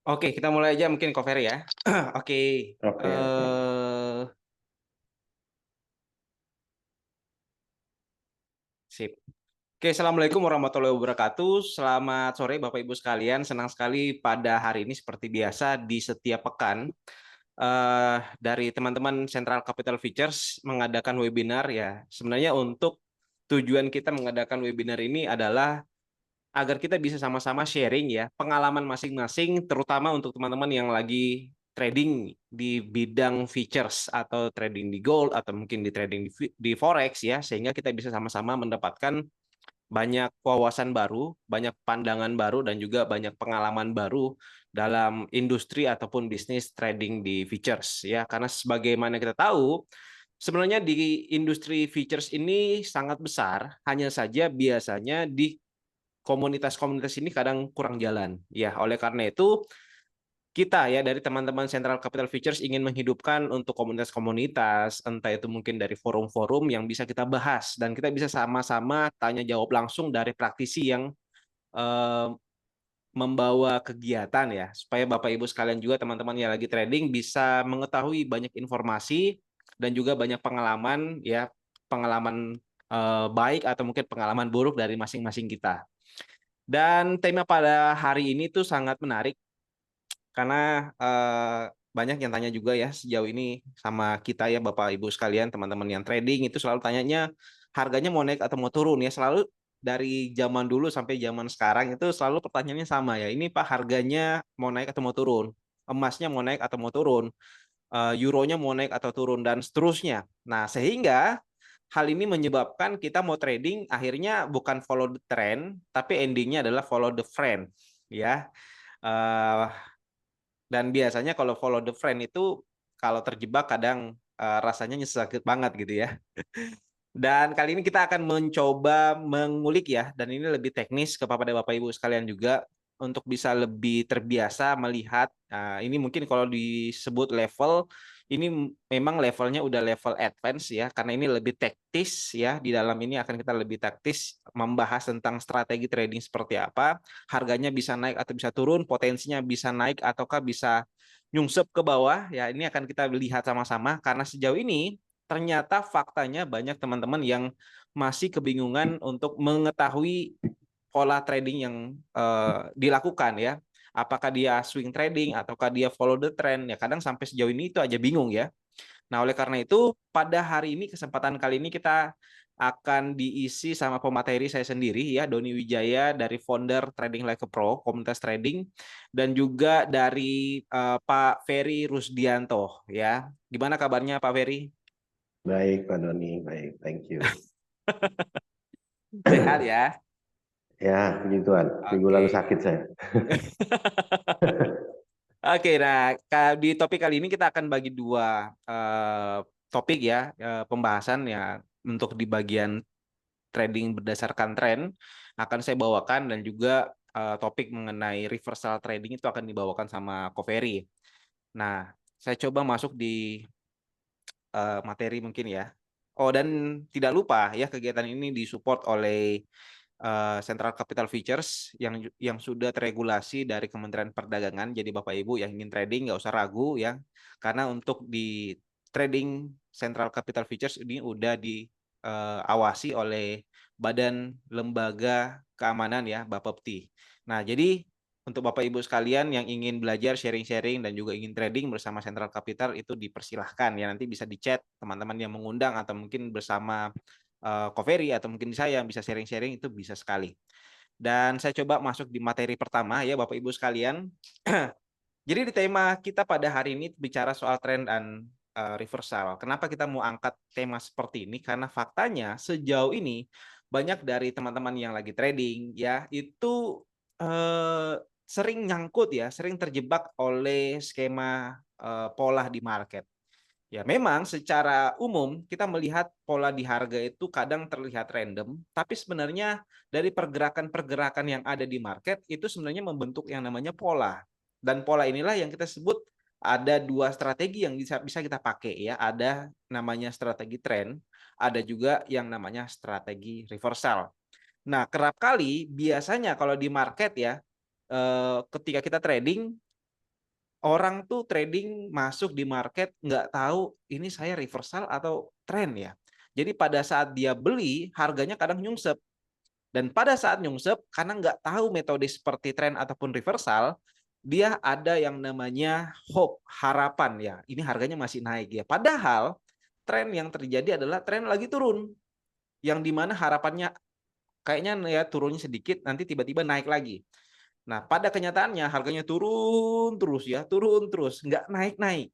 Oke, kita mulai aja mungkin Ko Ferry ya. Oke, Oke, oke. sip. Oke, Assalamualaikum warahmatullahi wabarakatuh. Selamat sore Bapak Ibu sekalian. Senang sekali pada hari ini seperti biasa di setiap pekan dari teman-teman Central Capital Features mengadakan webinar ya. Sebenarnya untuk tujuan kita mengadakan webinar ini adalah agar kita bisa sama-sama sharing ya pengalaman masing-masing, terutama untuk teman-teman yang lagi trading di bidang features atau trading di gold atau mungkin di trading di forex ya, sehingga kita bisa sama-sama mendapatkan banyak wawasan baru, banyak pandangan baru dan juga banyak pengalaman baru dalam industri ataupun bisnis trading di features ya. Karena sebagaimana kita tahu, sebenarnya di industri features ini sangat besar, hanya saja biasanya di komunitas-komunitas ini kadang kurang jalan. Ya, oleh karena itu kita ya dari teman-teman Central Capital Features ingin menghidupkan untuk komunitas-komunitas, entah itu mungkin dari forum-forum yang bisa kita bahas dan kita bisa sama-sama tanya jawab langsung dari praktisi yang eh, membawa kegiatan ya, supaya Bapak Ibu sekalian juga teman-teman yang lagi trading bisa mengetahui banyak informasi dan juga banyak pengalaman ya, pengalaman baik atau mungkin pengalaman buruk dari masing-masing kita. Dan tema pada hari ini tuh sangat menarik karena banyak yang tanya juga ya sejauh ini sama kita ya Bapak Ibu sekalian, teman-teman yang trading itu selalu tanyanya harganya mau naik atau mau turun ya, selalu dari zaman dulu sampai zaman sekarang itu selalu pertanyaannya sama ya. Ini Pak, harganya mau naik atau mau turun? Emasnya mau naik atau mau turun? Euronya mau naik atau turun dan seterusnya. Nah, sehingga hal ini menyebabkan kita mau trading akhirnya bukan follow the trend, tapi endingnya adalah follow the friend, ya. Eh, dan biasanya kalau follow the friend itu kalau terjebak kadang rasanya sakit banget gitu ya. Dan kali ini kita akan mencoba mengulik ya, dan ini lebih teknis kepada Bapak Ibu sekalian juga untuk bisa lebih terbiasa melihat. Ini mungkin kalau disebut level, ini memang levelnya udah level advance ya, karena ini lebih taktis ya. Di dalam ini akan kita lebih taktis membahas tentang strategi trading seperti apa, harganya bisa naik atau bisa turun, potensinya bisa naik ataukah bisa nyungsep ke bawah ya. Ini akan kita lihat sama-sama karena sejauh ini ternyata faktanya banyak teman-teman yang masih kebingungan untuk mengetahui pola trading yang dilakukan ya. Apakah dia swing trading ataukah dia follow the trend ya, kadang sampai sejauh ini itu aja bingung ya. Nah, oleh karena itu pada hari ini kesempatan kali ini kita akan diisi sama pemateri saya sendiri ya, Doni Wijaya dari founder Trading Like a Pro, komunitas trading, dan juga dari Pak Ferry Rusdianto ya. Gimana kabarnya Pak Ferry? Baik, Pak Doni. Baik, thank you. Sehat ya? Ya, puji Tuhan. Minggu Oke. lalu sakit saya. Oke, nah di topik kali ini kita akan bagi dua topik ya, pembahasan ya. Untuk di bagian trading berdasarkan tren akan saya bawakan, dan juga topik mengenai reversal trading itu akan dibawakan sama Covery. Nah, saya coba masuk di materi mungkin ya. Oh, dan tidak lupa ya, kegiatan ini disupport oleh Central Capital Features yang sudah teregulasi dari Kementerian Perdagangan. Jadi Bapak Ibu yang ingin trading nggak usah ragu ya, karena untuk di trading Central Capital Features ini udah diawasi oleh Badan Lembaga Keamanan ya, Bapepti. Nah, jadi untuk Bapak Ibu sekalian yang ingin belajar sharing-sharing dan juga ingin trading bersama Central Capital itu dipersilahkan ya, nanti bisa di chat teman-teman yang mengundang atau mungkin bersama Covery atau mungkin saya yang bisa sharing-sharing itu bisa sekali. Dan saya coba masuk di materi pertama ya Bapak Ibu sekalian. Jadi di tema kita pada hari ini bicara soal trend dan reversal. Kenapa kita mau angkat tema seperti ini? Karena faktanya sejauh ini banyak dari teman-teman yang lagi trading ya itu sering nyangkut ya, sering terjebak oleh skema pola di market. Ya, memang secara umum kita melihat pola di harga itu kadang terlihat random, tapi sebenarnya dari pergerakan-pergerakan yang ada di market itu sebenarnya membentuk yang namanya pola. Dan pola inilah yang kita sebut ada dua strategi yang bisa kita pakai ya. Ada namanya strategi trend, ada juga yang namanya strategi reversal. Nah, kerap kali biasanya kalau di market ya, ketika kita trading orang tuh trading masuk di market nggak tahu ini saya reversal atau tren ya. Jadi pada saat dia beli, harganya kadang nyungsep. Dan pada saat nyungsep, karena nggak tahu metode seperti tren ataupun reversal, dia ada yang namanya hope, harapan ya. Ini harganya masih naik ya. Padahal tren yang terjadi adalah tren lagi turun. Yang dimana harapannya kayaknya ya turunnya sedikit, nanti tiba-tiba naik lagi. Nah, pada kenyataannya harganya turun terus ya, turun terus, nggak naik-naik.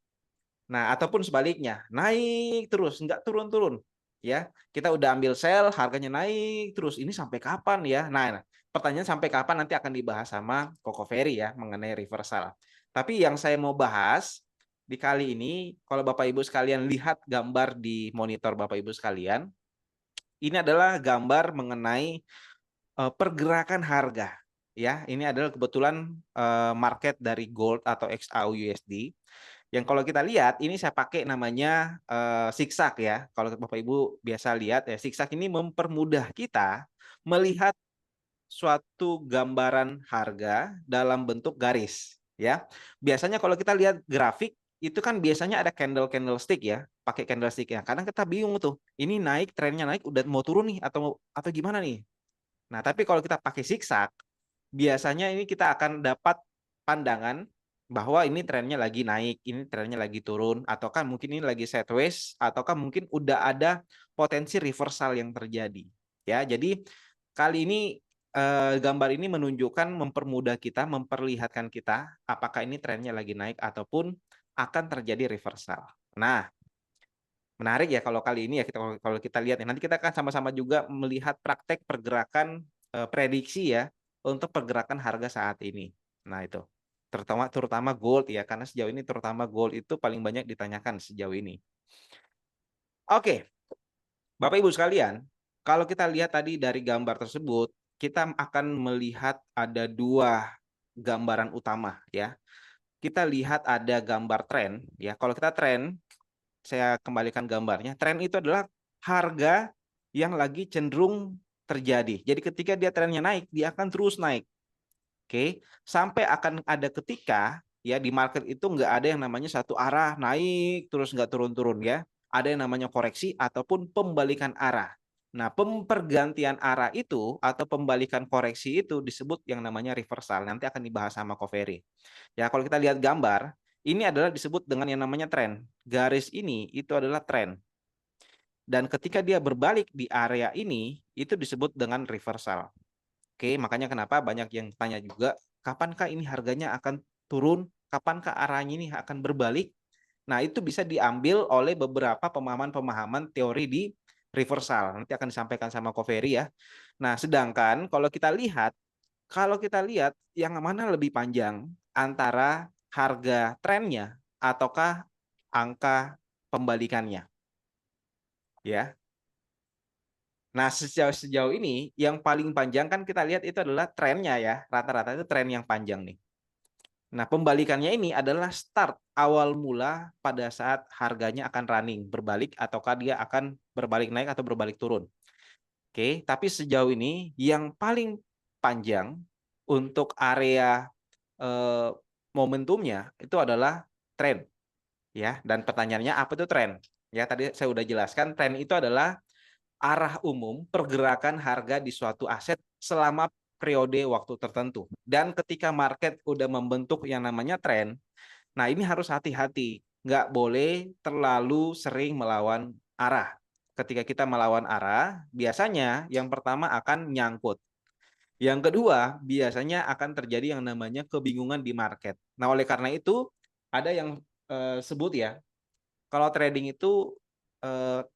Nah, ataupun sebaliknya, naik terus, nggak turun-turun. Ya, kita udah ambil sell, harganya naik terus. Ini sampai kapan ya? Nah, pertanyaan sampai kapan nanti akan dibahas sama Koko Ferry ya mengenai reversal. Tapi yang saya mau bahas di kali ini, kalau Bapak Ibu sekalian lihat gambar di monitor Bapak Ibu sekalian, ini adalah gambar mengenai pergerakan harga. Ya, ini adalah kebetulan market dari gold atau XAUUSD. Yang kalau kita lihat, ini saya pakai namanya zigzag ya. Kalau Bapak Ibu biasa lihat ya, zigzag ini mempermudah kita melihat suatu gambaran harga dalam bentuk garis ya. Biasanya kalau kita lihat grafik itu kan biasanya ada candlestick ya, pakai candlestick ya. Kadang kita bingung tuh, ini naik, trennya naik, udah mau turun nih atau gimana nih? Nah, tapi kalau kita pakai zigzag, biasanya ini kita akan dapat pandangan bahwa ini trennya lagi naik, ini trennya lagi turun, ataukah mungkin ini lagi sideways, ataukah mungkin udah ada potensi reversal yang terjadi. Ya, jadi kali ini gambar ini menunjukkan, mempermudah kita, memperlihatkan kita apakah ini trennya lagi naik ataupun akan terjadi reversal. Nah, menarik ya kalau kali ini ya kalau kita lihat ya. Nanti kita akan sama-sama juga melihat praktek pergerakan prediksi ya untuk pergerakan harga saat ini. Nah, itu. Terutama gold ya, karena sejauh ini terutama gold itu paling banyak ditanyakan sejauh ini. Oke, Bapak Ibu sekalian, kalau kita lihat tadi dari gambar tersebut, kita akan melihat ada dua gambaran utama ya. Kita lihat ada gambar tren ya. Kalau kita tren, saya kembalikan gambarnya. Tren itu adalah harga yang lagi cenderung terjadi. Jadi ketika dia trennya naik, dia akan terus naik. Oke, sampai akan ada ketika ya di market itu nggak ada yang namanya satu arah naik terus nggak turun-turun ya. Ada yang namanya koreksi ataupun pembalikan arah. Nah, pergantian arah itu atau pembalikan koreksi itu disebut yang namanya reversal. Nanti akan dibahas sama Koferi. Ya, kalau kita lihat gambar, ini adalah disebut dengan yang namanya tren. Garis ini itu adalah tren. Dan ketika dia berbalik di area ini, itu disebut dengan reversal. Oke, makanya kenapa banyak yang tanya juga, kapankah ini harganya akan turun? Kapankah arahnya ini akan berbalik? Nah, itu bisa diambil oleh beberapa pemahaman-pemahaman teori di reversal. Nanti akan disampaikan sama Koferi ya. Nah, sedangkan kalau kita lihat yang mana lebih panjang antara harga trennya ataukah angka pembalikannya, ya. Nah, sejauh ini yang paling panjang kan kita lihat itu adalah trennya ya. Rata-rata itu tren yang panjang nih. Nah, pembalikannya ini adalah start awal mula pada saat harganya akan running, berbalik ataukah dia akan berbalik naik atau berbalik turun. Oke, tapi sejauh ini yang paling panjang untuk area eh, momentumnya itu adalah tren ya. Dan pertanyaannya apa itu tren? Ya, tadi saya udah jelaskan tren itu adalah arah umum pergerakan harga di suatu aset selama periode waktu tertentu. Dan ketika market udah membentuk yang namanya tren, nah ini harus hati-hati. Nggak boleh terlalu sering melawan arah. Ketika kita melawan arah, biasanya yang pertama akan nyangkut. Yang kedua, biasanya akan terjadi yang namanya kebingungan di market. Nah, oleh karena itu, ada yang sebut ya, kalau trading itu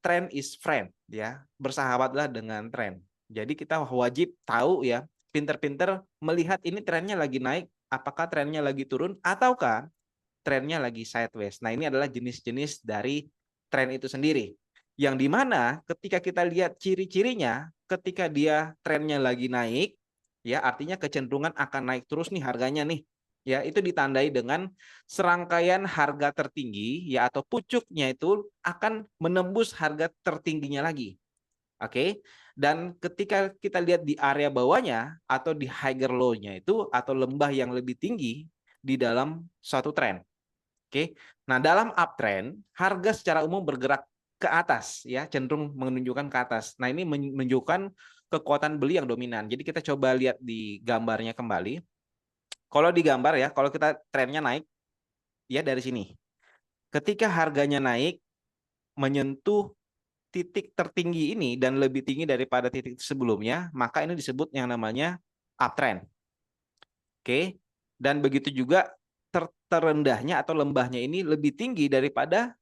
trend is friend ya, bersahabatlah dengan tren. Jadi kita wajib tahu ya, pinter-pinter melihat ini trennya lagi naik, apakah trennya lagi turun ataukah trennya lagi sideways. Nah, ini adalah jenis-jenis dari tren itu sendiri. Yang dimana ketika kita lihat ciri-cirinya, ketika dia trennya lagi naik, ya artinya kecenderungan akan naik terus nih harganya nih. Ya, itu ditandai dengan serangkaian harga tertinggi ya atau pucuknya itu akan menembus harga tertingginya lagi. Oke. Dan ketika kita lihat di area bawahnya atau di higher low-nya itu atau lembah yang lebih tinggi, di dalam suatu tren. Oke. Nah, dalam uptrend, harga secara umum bergerak ke atas ya, cenderung menunjukkan ke atas. Nah, ini menunjukkan kekuatan beli yang dominan. Jadi kita coba lihat di gambarnya kembali. Kalau di gambar ya, kalau kita trennya naik ya dari sini. Ketika harganya naik menyentuh titik tertinggi ini dan lebih tinggi daripada titik sebelumnya, maka ini disebut yang namanya uptrend. Oke. Dan begitu juga terendahnya atau lembahnya ini lebih tinggi daripada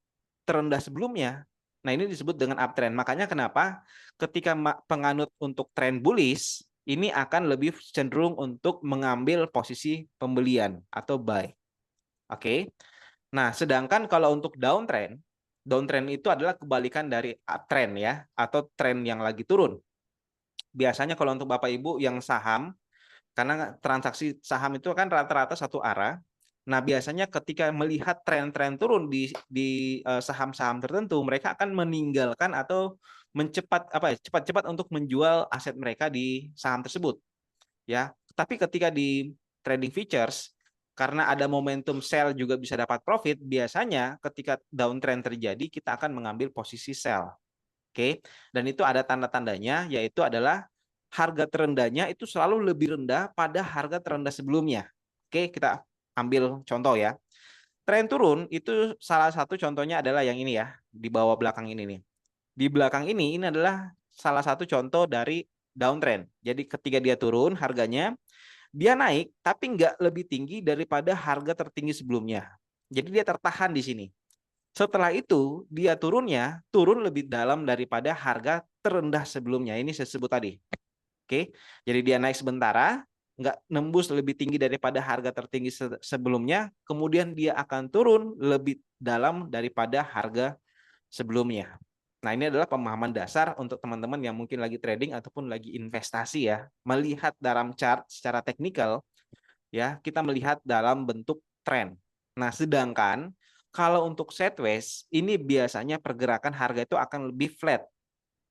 terendah sebelumnya. Nah, ini disebut dengan uptrend. Makanya kenapa ketika penganut untuk trend bullish, ini akan lebih cenderung untuk mengambil posisi pembelian atau buy. Oke. Nah, sedangkan kalau untuk downtrend, downtrend itu adalah kebalikan dari uptrend ya, atau tren yang lagi turun. Biasanya kalau untuk Bapak Ibu yang saham, karena transaksi saham itu kan rata-rata satu arah. Nah, biasanya ketika melihat tren-tren turun di saham-saham tertentu, mereka akan meninggalkan atau cepat-cepat untuk menjual aset mereka di saham tersebut, ya. Tapi ketika di trading futures, karena ada momentum sell juga bisa dapat profit, biasanya ketika downtrend terjadi kita akan mengambil posisi sell. Oke. Dan itu ada tanda-tandanya, yaitu adalah harga terendahnya itu selalu lebih rendah pada harga terendah sebelumnya. Oke, kita ambil contoh ya. Tren turun itu salah satu contohnya adalah yang ini ya, di bawah belakang ini nih. Di belakang ini adalah salah satu contoh dari downtrend. Jadi ketika dia turun harganya, dia naik tapi nggak lebih tinggi daripada harga tertinggi sebelumnya. Jadi dia tertahan di sini. Setelah itu, dia turun lebih dalam daripada harga terendah sebelumnya. Ini saya sebut tadi. Oke, jadi dia naik sementara, nggak nembus lebih tinggi daripada harga tertinggi sebelumnya, kemudian dia akan turun lebih dalam daripada harga sebelumnya. Nah, ini adalah pemahaman dasar untuk teman-teman yang mungkin lagi trading ataupun lagi investasi ya. Melihat dalam chart secara teknikal, ya, kita melihat dalam bentuk tren. Nah, sedangkan kalau untuk sideways, ini biasanya pergerakan harga itu akan lebih flat.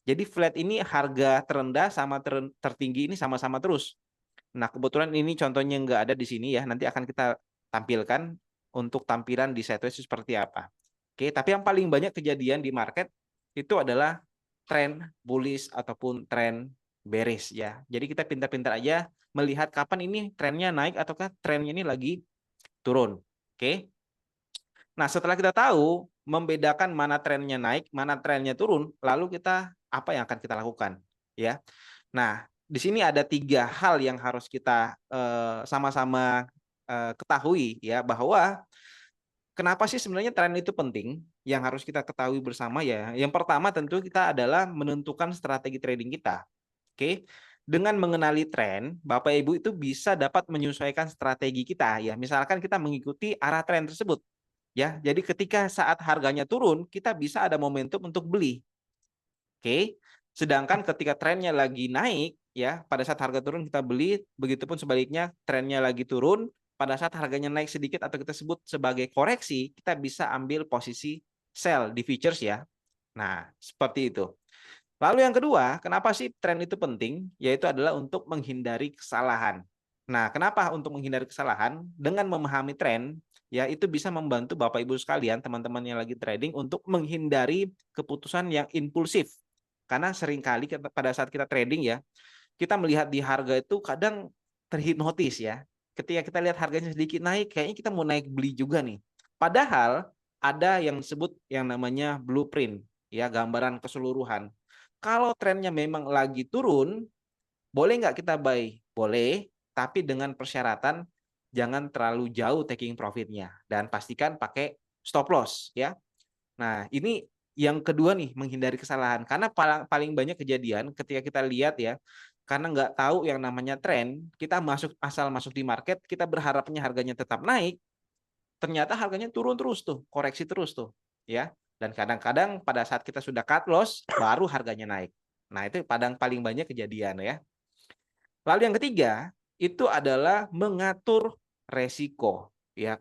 Jadi flat ini harga terendah sama tertinggi ini sama-sama terus. Nah, kebetulan ini contohnya nggak ada di sini ya. Nanti akan kita tampilkan untuk tampilan di sideways seperti apa. Oke, tapi yang paling banyak kejadian di market itu adalah tren bullish ataupun tren bearish ya. Jadi kita pintar-pintar aja melihat kapan ini trennya naik ataukah trennya ini lagi turun. Oke. Nah, setelah kita tahu membedakan mana trennya naik, mana trennya turun, lalu kita apa yang akan kita lakukan, ya. Nah, di sini ada 3 hal yang harus kita sama-sama ketahui, ya, bahwa kenapa sih sebenarnya tren itu penting, yang harus kita ketahui bersama ya. Yang pertama tentu kita adalah menentukan strategi trading kita. Oke. Dengan mengenali tren, Bapak Ibu itu bisa dapat menyesuaikan strategi kita ya. Misalkan kita mengikuti arah tren tersebut. Ya, jadi ketika saat harganya turun, kita bisa ada momentum untuk beli. Oke. Sedangkan ketika trennya lagi naik, ya, pada saat harga turun kita beli, begitupun sebaliknya trennya lagi turun, pada saat harganya naik sedikit atau kita sebut sebagai koreksi, kita bisa ambil posisi sell di futures ya. Nah, seperti itu. Lalu yang kedua, kenapa sih tren itu penting? Yaitu adalah untuk menghindari kesalahan. Nah, kenapa untuk menghindari kesalahan? Dengan memahami tren, ya itu bisa membantu Bapak Ibu sekalian, teman-teman yang lagi trading untuk menghindari keputusan yang impulsif. Karena seringkali pada saat kita trading ya, kita melihat di harga itu kadang terhipnotis ya. Ketika kita lihat harganya sedikit naik, kayaknya kita mau naik beli juga nih. Padahal ada yang disebut yang namanya blueprint, ya, gambaran keseluruhan. Kalau trennya memang lagi turun, boleh nggak kita buy? Boleh, tapi dengan persyaratan jangan terlalu jauh taking profitnya dan pastikan pakai stop loss ya. Nah, ini yang kedua nih, menghindari kesalahan. Karena paling banyak kejadian ketika kita lihat ya, karena nggak tahu yang namanya tren, kita asal masuk di market, kita berharapnya harganya tetap naik, ternyata harganya turun terus tuh, koreksi terus tuh, ya. Dan kadang-kadang pada saat kita sudah cut loss, baru harganya naik. Nah, itu paling banyak kejadian ya. Lalu yang ketiga, itu adalah mengatur resiko, ya.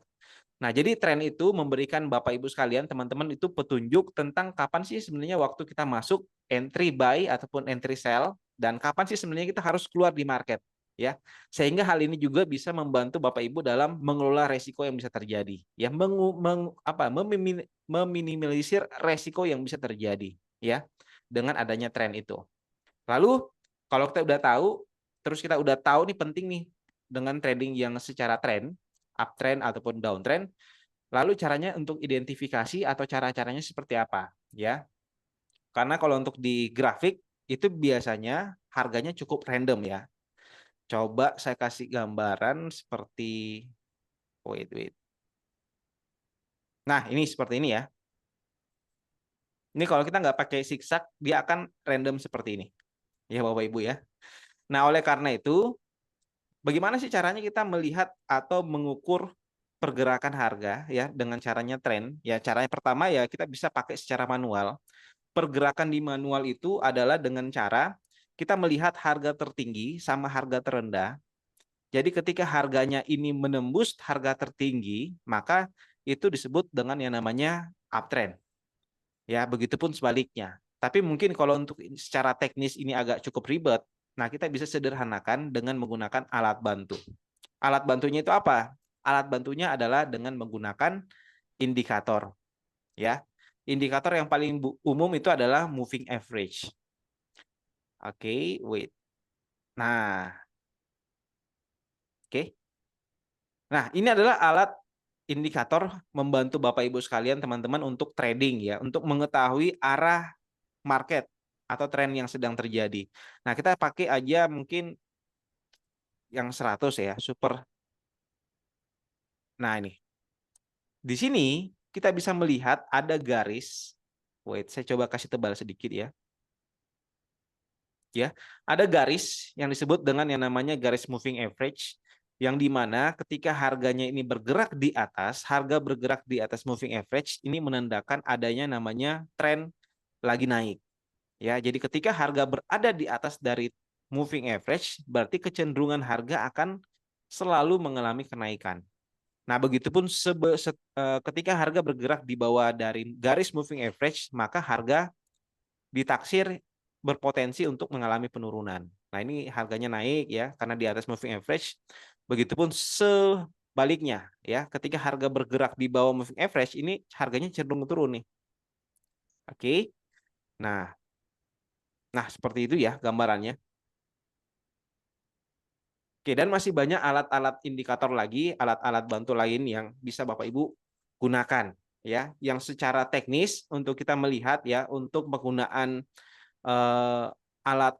Nah, jadi tren itu memberikan Bapak Ibu sekalian, teman-teman itu petunjuk tentang kapan sih sebenarnya waktu kita masuk entry buy ataupun entry sell dan kapan sih sebenarnya kita harus keluar di market. ya. Sehingga hal ini juga bisa membantu Bapak Ibu dalam mengelola resiko yang bisa terjadi, ya, meminimalisir resiko yang bisa terjadi, ya, dengan adanya tren itu. Lalu kalau kita udah tahu, terus kita udah tahu nih penting nih dengan trading yang secara tren, uptrend ataupun downtrend, lalu caranya untuk identifikasi atau cara-caranya seperti apa, ya. Karena kalau untuk di grafik itu biasanya harganya cukup random ya. Coba saya kasih gambaran seperti wait. Nah, ini seperti ini ya. Ini kalau kita nggak pakai zigzag, dia akan random seperti ini. Ya, Bapak Ibu ya. Nah, oleh karena itu, bagaimana sih caranya kita melihat atau mengukur pergerakan harga ya dengan caranya tren? Ya, caranya pertama ya kita bisa pakai secara manual. Pergerakan di manual itu adalah dengan cara kita melihat harga tertinggi sama harga terendah. Jadi ketika harganya ini menembus harga tertinggi, maka itu disebut dengan yang namanya uptrend. Ya, begitupun sebaliknya. Tapi mungkin kalau untuk secara teknis ini agak cukup ribet, nah kita bisa sederhanakan dengan menggunakan alat bantu. Alat bantunya itu apa? Alat bantunya adalah dengan menggunakan indikator. Ya, indikator yang paling umum itu adalah moving average. Oke, wait. Nah, oke. Nah, ini adalah alat indikator membantu Bapak Ibu sekalian teman-teman untuk trading ya, untuk mengetahui arah market atau tren yang sedang terjadi. Nah, kita pakai aja mungkin yang 100 ya, super. Nah, ini. Di sini kita bisa melihat ada garis. Wait, saya coba kasih tebal sedikit ya. Ya, ada garis yang disebut dengan yang namanya garis moving average, yang dimana ketika harganya ini bergerak di atas, harga bergerak di atas moving average ini menandakan adanya namanya tren lagi naik. Ya, jadi ketika harga berada di atas dari moving average, berarti kecenderungan harga akan selalu mengalami kenaikan. Nah, begitupun ketika harga bergerak di bawah dari garis moving average, maka harga ditaksir berpotensi untuk mengalami penurunan. Nah, ini harganya naik ya karena di atas moving average. Begitupun sebaliknya ya, ketika harga bergerak di bawah moving average ini harganya cenderung turun nih. Oke. Nah, seperti itu ya gambarannya. Oke, dan masih banyak alat-alat indikator lagi, alat-alat bantu lain yang bisa Bapak Ibu gunakan ya, yang secara teknis untuk kita melihat ya untuk penggunaan alat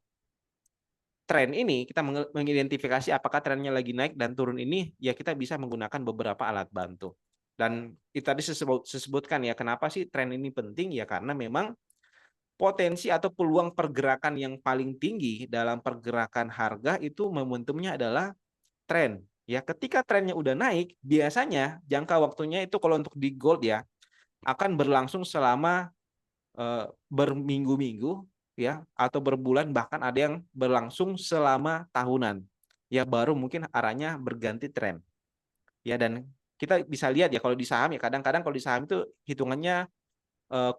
tren ini kita mengidentifikasi apakah trennya lagi naik dan turun ini ya kita bisa menggunakan beberapa alat bantu. Dan itu tadi disebutkan ya kenapa sih tren ini penting ya karena memang potensi atau peluang pergerakan yang paling tinggi dalam pergerakan harga itu momentumnya adalah tren. Ya, ketika trennya udah naik, biasanya jangka waktunya itu kalau untuk di gold ya akan berlangsung selama berminggu-minggu ya atau berbulan bahkan ada yang berlangsung selama tahunan. Ya baru mungkin arahnya berganti tren. Ya dan kita bisa lihat ya kalau di saham ya kadang-kadang kalau di saham itu hitungannya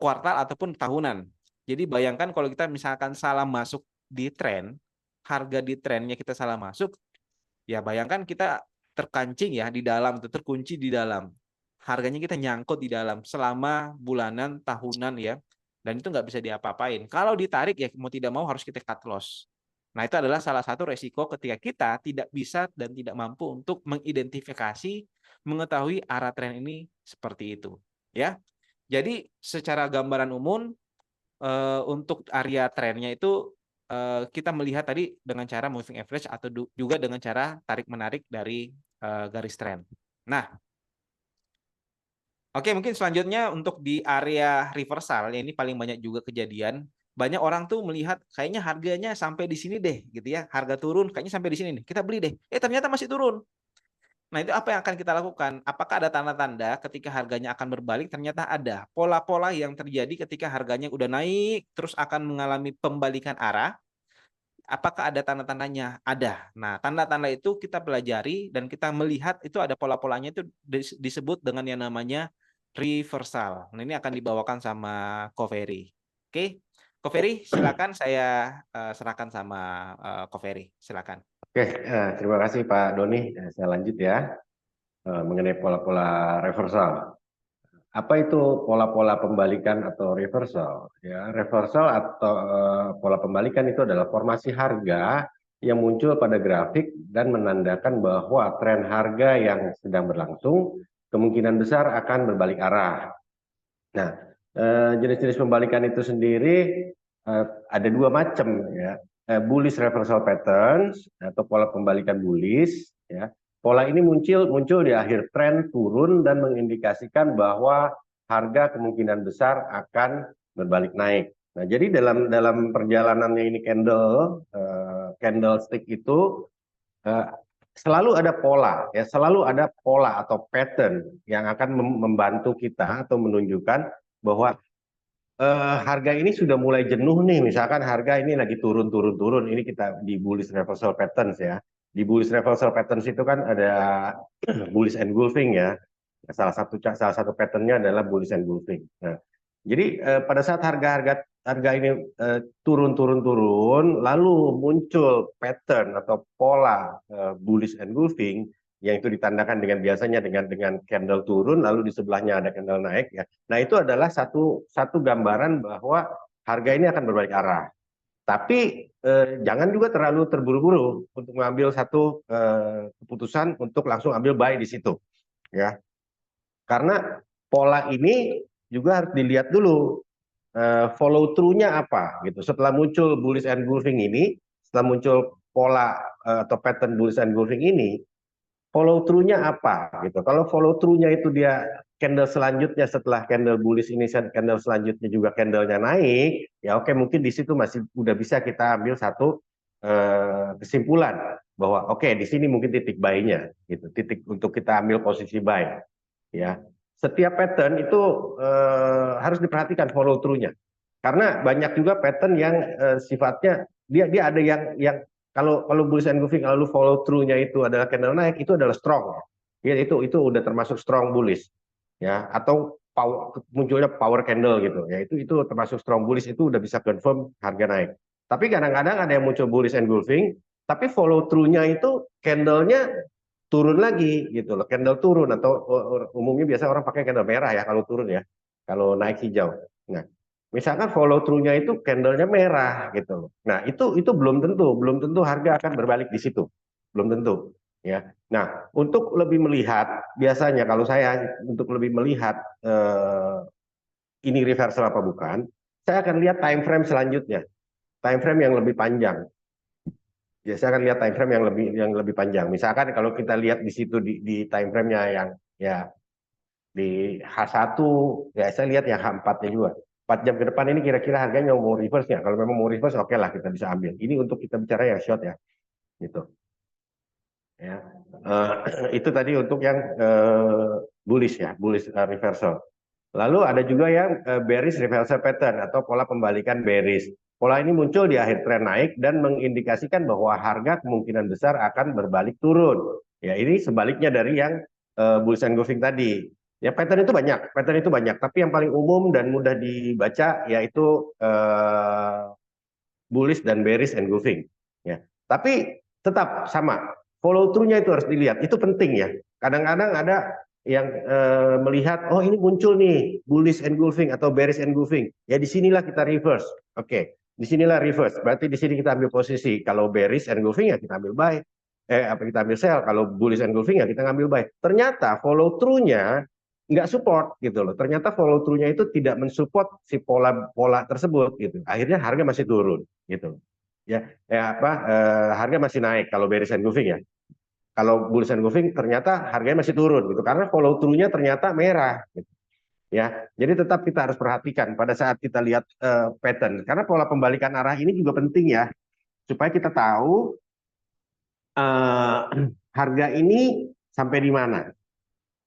kuartal ataupun tahunan. Jadi bayangkan kalau kita misalkan salah masuk di tren, harga di trennya kita salah masuk, ya bayangkan kita terkancing ya di dalam, terkunci di dalam. Harganya kita nyangkut di dalam selama bulanan, tahunan ya. Dan itu nggak bisa diapa-apain. Kalau ditarik ya mau tidak mau harus kita cut loss. Nah itu adalah salah satu resiko ketika kita tidak bisa dan tidak mampu untuk mengidentifikasi, mengetahui arah tren ini seperti itu. Ya, jadi secara gambaran umum untuk area trennya itu kita melihat tadi dengan cara moving average atau juga dengan cara tarik menarik dari garis tren. Nah, oke mungkin selanjutnya untuk di area reversal ya ini paling banyak juga kejadian. Banyak orang tuh melihat kayaknya harganya sampai di sini deh gitu ya. Harga turun kayaknya sampai di sini nih. Kita beli deh. Ternyata masih turun. Nah, itu apa yang akan kita lakukan? Apakah ada tanda-tanda ketika harganya akan berbalik? Ternyata ada. Pola-pola yang terjadi ketika harganya udah naik, terus akan mengalami pembalikan arah. Apakah ada tanda-tandanya? Ada. Nah, tanda-tanda itu kita pelajari dan kita melihat itu ada pola-polanya itu disebut dengan yang namanya reversal. Nah, ini akan dibawakan sama Covery. Oke. Ko Ferry, silakan saya serahkan sama Ko Ferry. Silakan. Oke, terima kasih Pak Doni. Saya lanjut ya mengenai pola-pola reversal. Apa itu pola-pola pembalikan atau reversal? Ya, reversal atau pola pembalikan itu adalah formasi harga yang muncul pada grafik dan menandakan bahwa tren harga yang sedang berlangsung kemungkinan besar akan berbalik arah. Nah, jenis-jenis pembalikan itu sendiri ada dua macam ya. Bullish reversal patterns atau pola pembalikan bullish ya. Pola ini muncul di akhir tren turun dan mengindikasikan bahwa harga kemungkinan besar akan berbalik naik. Nah, jadi dalam perjalanannya ini candlestick itu eh, selalu ada pola ya, selalu ada pola atau pattern yang akan membantu kita atau menunjukkan bahwa harga ini sudah mulai jenuh nih, misalkan harga ini lagi turun, ini kita di bullish reversal patterns ya. Di bullish reversal patterns itu kan ada bullish engulfing ya. Salah satu patternnya adalah bullish engulfing. Nah, jadi pada saat harga ini turun, lalu muncul pattern atau pola bullish engulfing yang itu ditandakan biasanya dengan candle turun lalu di sebelahnya ada candle naik ya. Nah, itu adalah satu gambaran bahwa harga ini akan berbalik arah. Tapi jangan juga terlalu terburu-buru untuk mengambil satu keputusan untuk langsung ambil buy di situ ya. Karena pola ini juga harus dilihat dulu follow through-nya apa gitu. Setelah muncul bullish engulfing ini, setelah muncul pola atau pattern bullish engulfing ini, follow through-nya apa gitu. Kalau follow through-nya itu dia candle selanjutnya setelah candle bullish ini, candle selanjutnya juga candle-nya naik, ya oke, mungkin di situ masih udah bisa kita ambil satu kesimpulan bahwa oke, di sini mungkin titik buy-nya gitu, titik untuk kita ambil posisi buy ya. Setiap pattern itu harus diperhatikan follow through-nya. Karena banyak juga pattern yang sifatnya dia ada yang kalau bullish engulfing kalau follow through-nya itu adalah candle naik, itu adalah strong. Ya, itu udah termasuk strong bullish. Ya, atau munculnya power candle gitu. Ya, itu termasuk strong bullish, itu udah bisa confirm harga naik. Tapi kadang-kadang ada yang muncul bullish engulfing, tapi follow through-nya itu candle-nya turun lagi gitu loh, candle turun atau umumnya biasa orang pakai candle merah ya kalau turun ya, kalau naik hijau. Nah, misalkan follow through-nya itu candle-nya merah gitu loh. Nah, itu belum tentu harga akan berbalik di situ. Belum tentu ya. Nah, untuk lebih melihat biasanya kalau saya untuk lebih melihat ini reversal apa bukan, saya akan lihat time frame selanjutnya. Time frame yang lebih panjang. Ya, saya akan lihat time frame yang lebih panjang. Misalkan kalau kita lihat di situ di time frame-nya yang ya di H1, ya saya lihat yang H4-nya juga. 4 jam ke depan ini kira-kira harganya mau reverse ya. Kalau memang mau reverse, oke lah kita bisa ambil. Ini untuk kita bicara yang short ya. Gitu. Ya. Itu tadi untuk yang bullish ya, bullish reversal. Lalu ada juga yang bearish reversal pattern atau pola pembalikan bearish. Pola ini muncul di akhir tren naik dan mengindikasikan bahwa harga kemungkinan besar akan berbalik turun. Ya, ini sebaliknya dari yang bullish engulfing tadi. Ya, pattern itu banyak, tapi yang paling umum dan mudah dibaca yaitu bullish dan bearish engulfing. Ya. Tapi tetap sama, follow through-nya itu harus dilihat, itu penting ya. Kadang-kadang ada yang melihat, oh ini muncul nih bullish engulfing atau bearish engulfing, ya disinilah kita reverse. Oke, disinilah reverse. Berarti di sini kita ambil posisi. Kalau bearish engulfing ya kita ambil buy. Kita ambil sell. Kalau bullish engulfing ya kita ngambil buy. Ternyata follow through-nya nggak support gitu loh. Ternyata follow through-nya itu tidak mensupport si pola tersebut gitu. Akhirnya harga masih turun gitu. Harga masih naik kalau bearish engulfing ya. Kalau bullish engulfing ternyata harganya masih turun gitu karena follow through-nya ternyata merah gitu. Ya. Jadi tetap kita harus perhatikan pada saat kita lihat pattern karena pola pembalikan arah ini juga penting ya supaya kita tahu harga ini sampai di mana.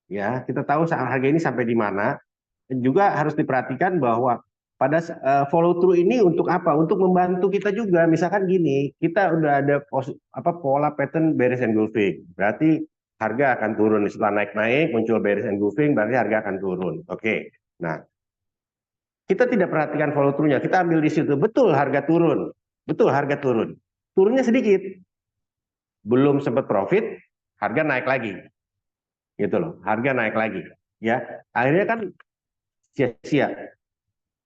Ya, kita tahu harga ini sampai di mana. Juga harus diperhatikan bahwa pada follow through ini untuk apa? Untuk membantu kita juga. Misalkan gini, kita udah ada pola pattern bearish engulfing. Berarti harga akan turun setelah naik-naik muncul bearish engulfing, berarti harga akan turun. Oke. Nah, kita tidak perhatikan follow through-nya, kita ambil di situ, betul harga turun, turunnya sedikit, belum sempat profit, harga naik lagi, gitu loh, harga naik lagi, ya, akhirnya kan sia-sia,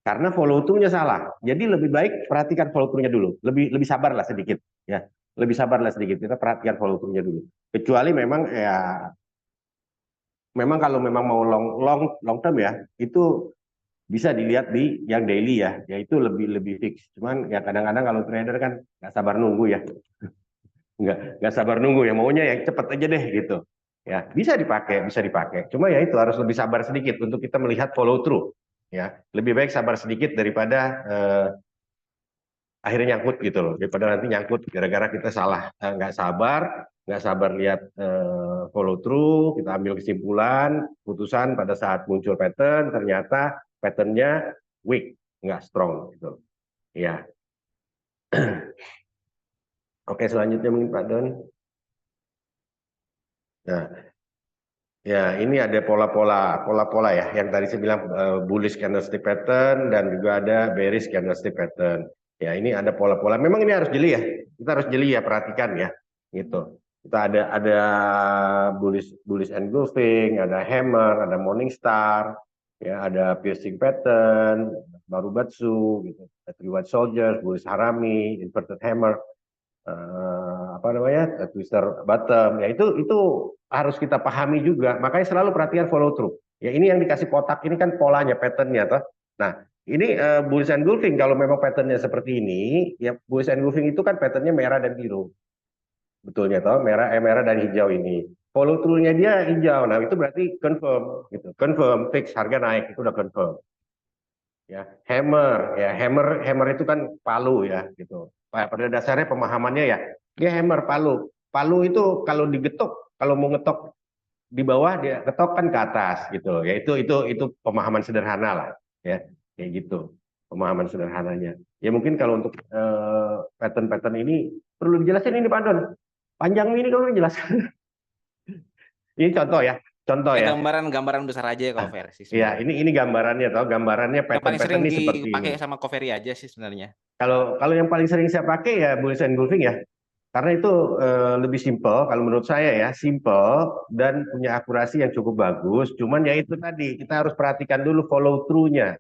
karena follow through-nya salah. Jadi lebih baik perhatikan follow through-nya dulu, lebih sabar lah sedikit, ya, lebih sabar lah sedikit, kita perhatikan follow through-nya dulu. Kecuali memang ya, memang kalau memang mau long term ya, itu bisa dilihat di yang daily ya, yaitu lebih lebih fix. Cuman ya kadang-kadang kalau trader kan nggak sabar nunggu ya, nggak sabar nunggu ya, maunya yang cepet aja deh gitu. Ya bisa dipakai, bisa dipakai. Cuma ya itu harus lebih sabar sedikit untuk kita melihat follow through. Ya lebih baik sabar sedikit daripada akhirnya nyangkut gitu loh, daripada nanti nyangkut gara-gara kita salah, nggak sabar lihat follow through, kita ambil kesimpulan putusan pada saat muncul pattern, ternyata patternnya weak, nggak strong gitu ya. Oke, selanjutnya mungkin Pak Don. Nah, ya ini ada pola-pola ya, yang tadi saya bilang bullish candlestick pattern dan juga ada bearish candlestick pattern. Ya ini ada pola-pola. Memang ini harus jeli ya, kita harus jeli ya, perhatikan ya, gitu. Kita ada bullish bullish engulfing, ada hammer, ada morning star, ya ada piercing pattern, baru batsu, gitu. Ada three white soldiers, bullish harami, inverted hammer, apa namanya, twister bottom, ya itu harus kita pahami juga, makanya selalu perhatikan follow through ya. Ini yang dikasih kotak ini kan polanya, patternnya toh. Nah ini bullish engulfing, kalau memang patternnya seperti ini ya, bullish engulfing itu kan patternnya merah dan biru, betulnya toh, merah dan hijau ini, follow through-nya dia hijau, nah itu berarti confirm gitu, confirm fix, harga naik, itu udah confirm ya. Hammer itu kan palu ya gitu. Pada dasarnya pemahamannya ya, dia hammer palu. Palu itu kalau digetok, kalau mau ngetok di bawah, dia ketok kan ke atas gitu. Ya itu pemahaman sederhana lah ya, kayak gitu pemahaman sederhananya. Ya mungkin kalau untuk pattern-pattern ini perlu dijelasin ini Pak Don. Panjang ini kalau dijelaskan. Ini contoh ya, contoh Ya ya. gambaran besar aja ya kalau versi Ya, sebenarnya. ini gambarannya, tau, gambarannya Yang paling pattern-pattern sering ini seperti ini. dipakai sama Covery aja sih sebenarnya. Kalau kalau yang paling sering saya pakai ya bullish engulfing ya, karena itu lebih simple kalau menurut saya ya, simple dan punya akurasi yang cukup bagus. Cuman ya itu tadi, kita harus perhatikan dulu follow through-nya,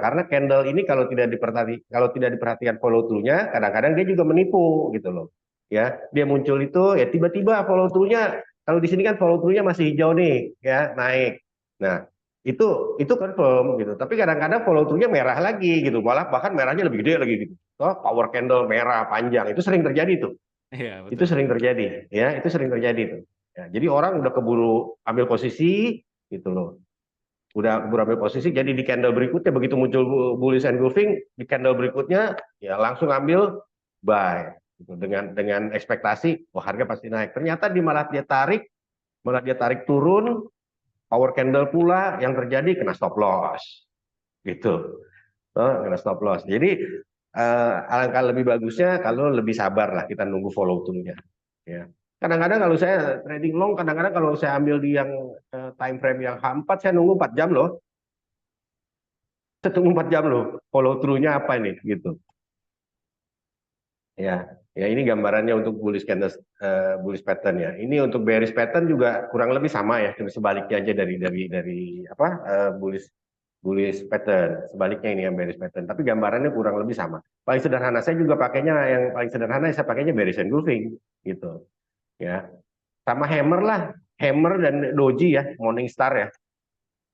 karena candle ini kalau tidak diperhatikan follow through-nya, kadang-kadang dia juga menipu gitu loh. Ya, dia muncul itu ya tiba-tiba follow through-nya, kalau di sini kan follow through-nya masih hijau nih, ya naik. Nah, itu confirm gitu. Tapi kadang-kadang follow through-nya merah lagi gitu. Malah bahkan merahnya lebih gede lagi gitu. Oh, power candle merah panjang, itu sering terjadi tuh. Iya, Itu betul. sering terjadi, ya, itu sering terjadi tuh. Ya, jadi orang udah keburu ambil posisi gitu loh. Udah keburu ambil posisi, jadi di candle berikutnya begitu muncul bullish engulfing, di candle berikutnya ya langsung ambil buy gitu, dengan ekspektasi oh harga pasti naik. Ternyata malah dia tarik turun, power candle pula, yang terjadi kena stop loss gitu. Kena stop loss. Jadi alangkah lebih bagusnya kalau lebih sabar lah, kita nunggu follow through-nya ya. Kadang-kadang kalau saya trading long, kadang-kadang kalau saya ambil di yang time frame yang H4, saya nunggu 4 jam loh. Saya tunggu 4 jam loh, follow through-nya apa ini gitu ya. Ya ini gambarannya untuk bullish pattern ya. Ini untuk bearish pattern juga kurang lebih sama ya, cuma sebaliknya aja dari apa, bullish bullish pattern. Sebaliknya ini yang bearish pattern. Tapi gambarannya kurang lebih sama. Paling sederhana saya juga pakainya, yang paling sederhana saya pakainya bearish engulfing gitu. Ya. Sama hammer lah, hammer dan doji ya, morning star ya.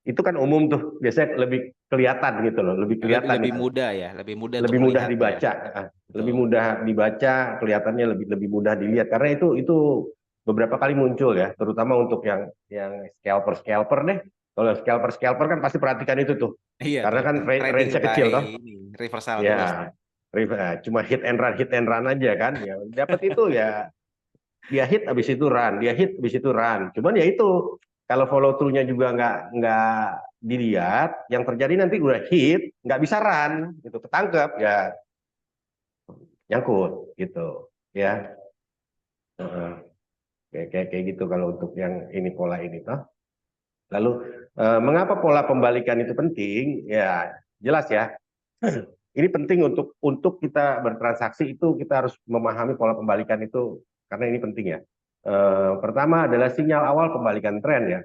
Itu kan umum tuh, biasanya lebih kelihatan gitu loh, lebih Lebih kelihatan lebih itu. mudah ya, lebih mudah untuk Lebih mudah melihat ya. dibaca, lebih Betul. mudah dibaca, kelihatannya lebih lebih mudah dilihat, karena itu beberapa kali muncul ya, terutama untuk yang scalper deh. Kalau scalper kan pasti perhatikan itu tuh, Iya tuh, karena kan trading range-nya by kecil toh. ini reversal terus. Ya, cuma hit and run aja kan, ya dapat itu ya, dia hit habis itu run, dia hit habis itu run. Cuman ya itu, kalau follow through-nya juga nggak dilihat, yang terjadi nanti udah hit nggak bisa run, itu ketangkep ya, nyangkut gitu ya. Heeh. Kayak gitu kalau untuk yang ini, pola ini toh. Lalu mengapa pola pembalikan itu penting? Ya jelas ya. Ini penting untuk kita bertransaksi itu kita harus memahami pola pembalikan itu karena ini penting ya. Pertama adalah sinyal awal pembalikan tren ya.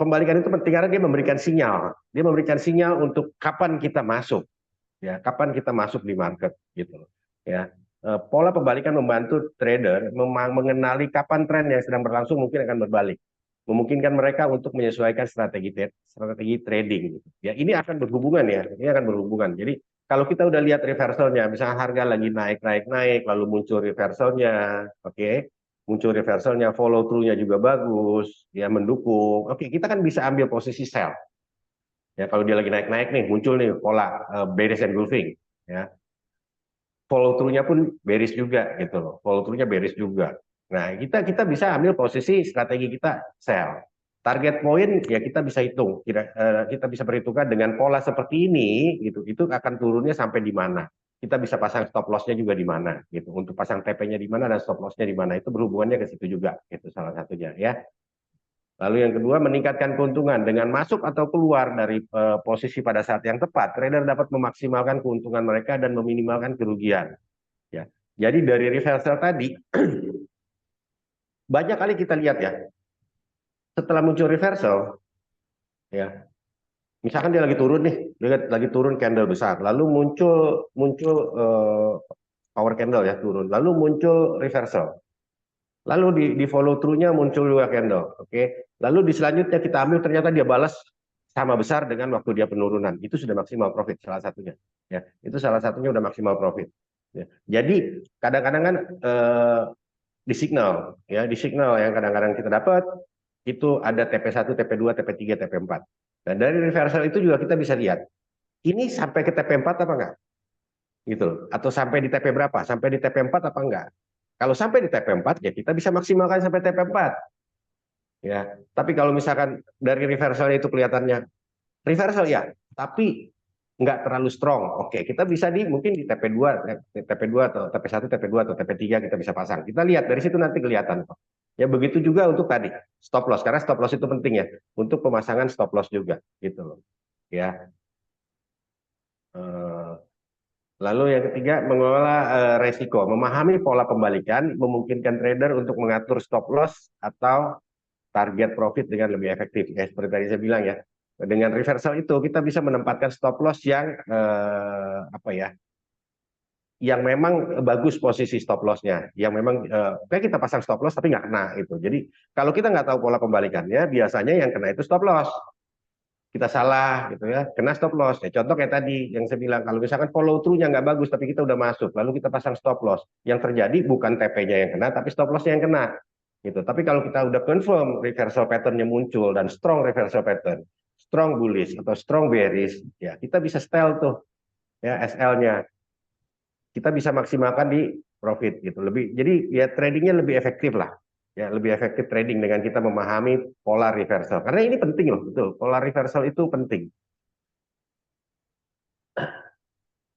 Pembalikan itu penting karena dia memberikan sinyal. Dia memberikan sinyal untuk kapan kita masuk, ya, kapan kita masuk di market gitu, ya. Pola pembalikan membantu trader mengenali kapan tren yang sedang berlangsung mungkin akan berbalik, memungkinkan mereka untuk menyesuaikan strategi trading. Gitu. Ya, ini akan berhubungan ya, ini akan berhubungan. Jadi kalau kita udah lihat reversalnya, misalnya harga lagi naik, lalu muncul reversalnya, oke, muncul reversalnya, follow through-nya juga bagus, ya mendukung. Oke, kita kan bisa ambil posisi sell. Ya, kalau dia lagi naik-naik nih, muncul nih pola bearish engulfing, ya. Follow through-nya pun bearish juga gitu loh. Follow through-nya bearish juga. Nah, kita bisa ambil posisi strategi kita sell. Target point ya kita bisa hitung, kita bisa perhitungkan dengan pola seperti ini gitu. Itu akan turunnya sampai di mana. Kita bisa pasang stop loss-nya juga di mana gitu. Untuk pasang TP-nya di mana dan stop loss-nya di mana. Itu berhubungannya ke situ juga. Itu salah satunya ya. Lalu yang kedua, meningkatkan keuntungan. Dengan masuk atau keluar dari posisi pada saat yang tepat, trader dapat memaksimalkan keuntungan mereka dan meminimalkan kerugian. Ya. Jadi dari reversal tadi, banyak kali kita lihat ya, setelah muncul reversal, ya, misalkan dia lagi turun nih, dia lagi turun candle besar, lalu muncul muncul power candle ya turun, lalu muncul reversal. Lalu di follow through-nya muncul juga candle, oke. Lalu di selanjutnya kita ambil ternyata dia balas sama besar dengan waktu dia penurunan. Itu sudah maksimal profit salah satunya. Ya, itu salah satunya udah maksimal profit. Ya. Jadi kadang-kadang kan di signal yang kadang-kadang kita dapat itu ada TP1, TP2, TP3, TP4. Dan dari reversal itu juga kita bisa lihat ini sampai ke TP4 apa enggak? Gitu. Atau sampai di TP berapa? Sampai di TP4 apa enggak? Kalau sampai di TP4 ya kita bisa maksimalkan sampai TP4. Ya, tapi kalau misalkan dari reversal itu kelihatannya reversal ya, tapi nggak terlalu strong. Oke, kita bisa mungkin di TP2, TP2 atau TP1, TP2 atau TP3 kita bisa pasang. Kita lihat dari situ nanti kelihatan. Ya begitu juga untuk tadi stop loss karena stop loss itu penting ya untuk pemasangan stop loss juga gitu loh. Ya. Eh, Lalu yang ketiga, mengelola resiko. Memahami pola pembalikan memungkinkan trader untuk mengatur stop loss atau target profit dengan lebih efektif. Ya, seperti tadi saya bilang ya, dengan reversal itu kita bisa menempatkan stop loss yang apa ya, yang memang bagus posisi stop lossnya, yang memang kayak kita pasang stop loss tapi nggak kena itu. Jadi kalau kita nggak tahu pola pembalikannya, biasanya yang kena itu stop loss. Kita salah gitu ya, kena stop loss. Ya, contoh kayak tadi yang saya bilang, kalau misalkan follow through-nya nggak bagus tapi kita udah masuk, lalu kita pasang stop loss, yang terjadi bukan TP-nya yang kena tapi stop loss-nya yang kena gitu. Tapi kalau kita udah confirm reversal pattern-nya muncul dan strong reversal pattern, strong bullish atau strong bearish, ya kita bisa setel tuh ya SL-nya. Kita bisa maksimalkan di profit gitu. Lebih jadi ya tradingnya lebih efektif lah. Ya, lebih efektif trading dengan kita memahami pola reversal. Karena ini penting loh, betul. Pola reversal itu penting.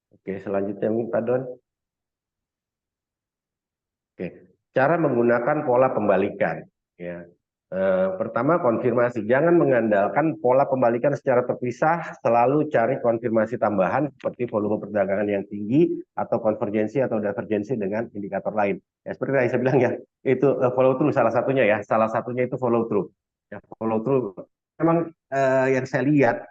Oke, selanjutnya Pak Don. Oke, cara menggunakan pola pembalikan. Ya, pertama konfirmasi. Jangan mengandalkan pola pembalikan secara terpisah. Selalu cari konfirmasi tambahan seperti volume perdagangan yang tinggi atau konvergensi atau divergensi dengan indikator lain. Ya, seperti yang saya bilang ya, itu follow through salah satunya ya. Salah satunya itu follow through. Ya, follow through. Memang yang saya lihat